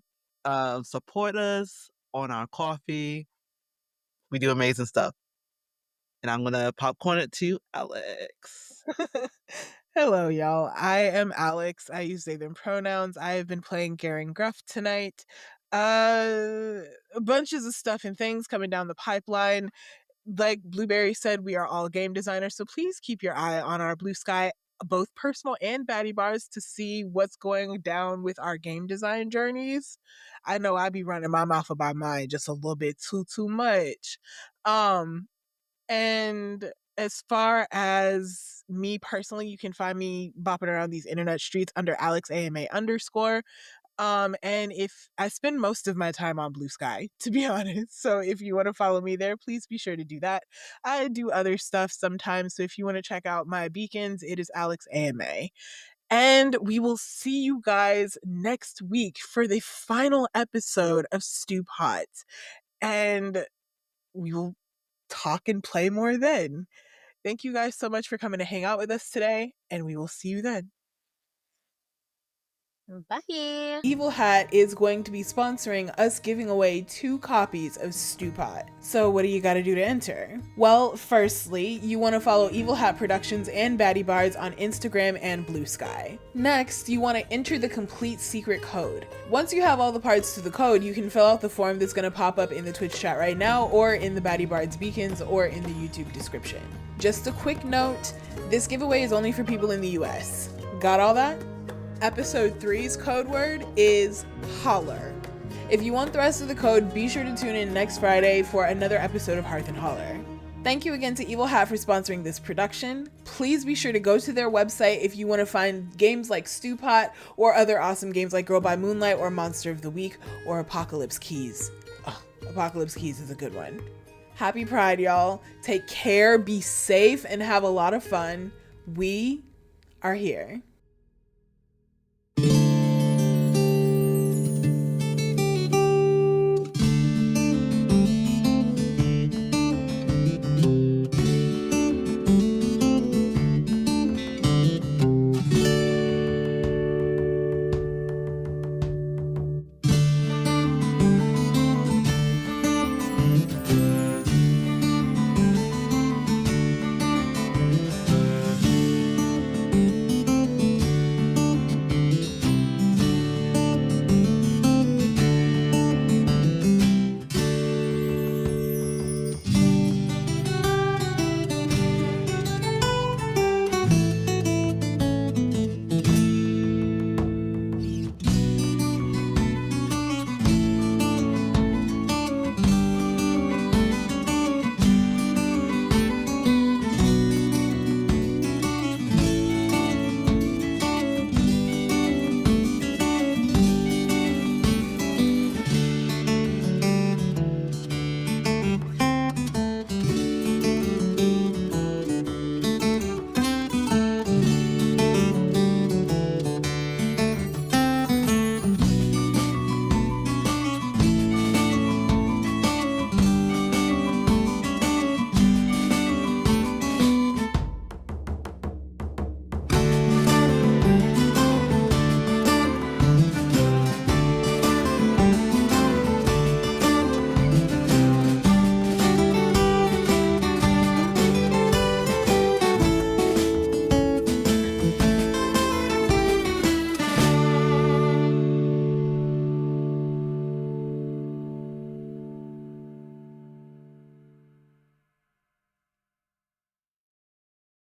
support us on our coffee. We do amazing stuff. And I'm gonna popcorn it to Alix. Hello, y'all. I am Alix. I use they, them pronouns. I have been playing Garen Gruff tonight. Bunches of stuff and things coming down the pipeline. Like Blueberry said, we are all game designers, so please keep your eye on our Blue Sky, both personal and Baddie Bars, to see what's going down with our game design journeys. I know I be running my mouth about mine just a little bit too much. And as far as me personally, you can find me bopping around these internet streets under alixama_. And if I spend most of my time on Blue Sky, to be honest. So if you want to follow me there, please be sure to do that. I do other stuff sometimes. So if you want to check out my beacons, it is alixama. And we will see you guys next week for the final episode of Stew Pot. And we will talk and play more then. Thank you guys so much for coming to hang out with us today, and we will see you then. Bye. Evil Hat is going to be sponsoring us giving away 2 copies of Stew Pot. So what do you gotta do to enter? Well, firstly, you want to follow Evil Hat Productions and Baddie Bards on Instagram and Blue Sky. Next, you want to enter the complete secret code. Once you have all the parts to the code, you can fill out the form that's going to pop up in the Twitch chat right now, or in the Baddie Bards beacons, or in the YouTube description. Just a quick note, this giveaway is only for people in the US. Got all that? Episode 3's code word is Holler. If you want the rest of the code, be sure to tune in next Friday for another episode of Hearth and Holler. Thank you again to Evil Hat for sponsoring this production. Please be sure to go to their website if you want to find games like Stew Pot or other awesome games like Girl by Moonlight or Monster of the Week or Apocalypse Keys. Oh, Apocalypse Keys is a good one. Happy Pride, y'all. Take care, be safe, and have a lot of fun. We are here.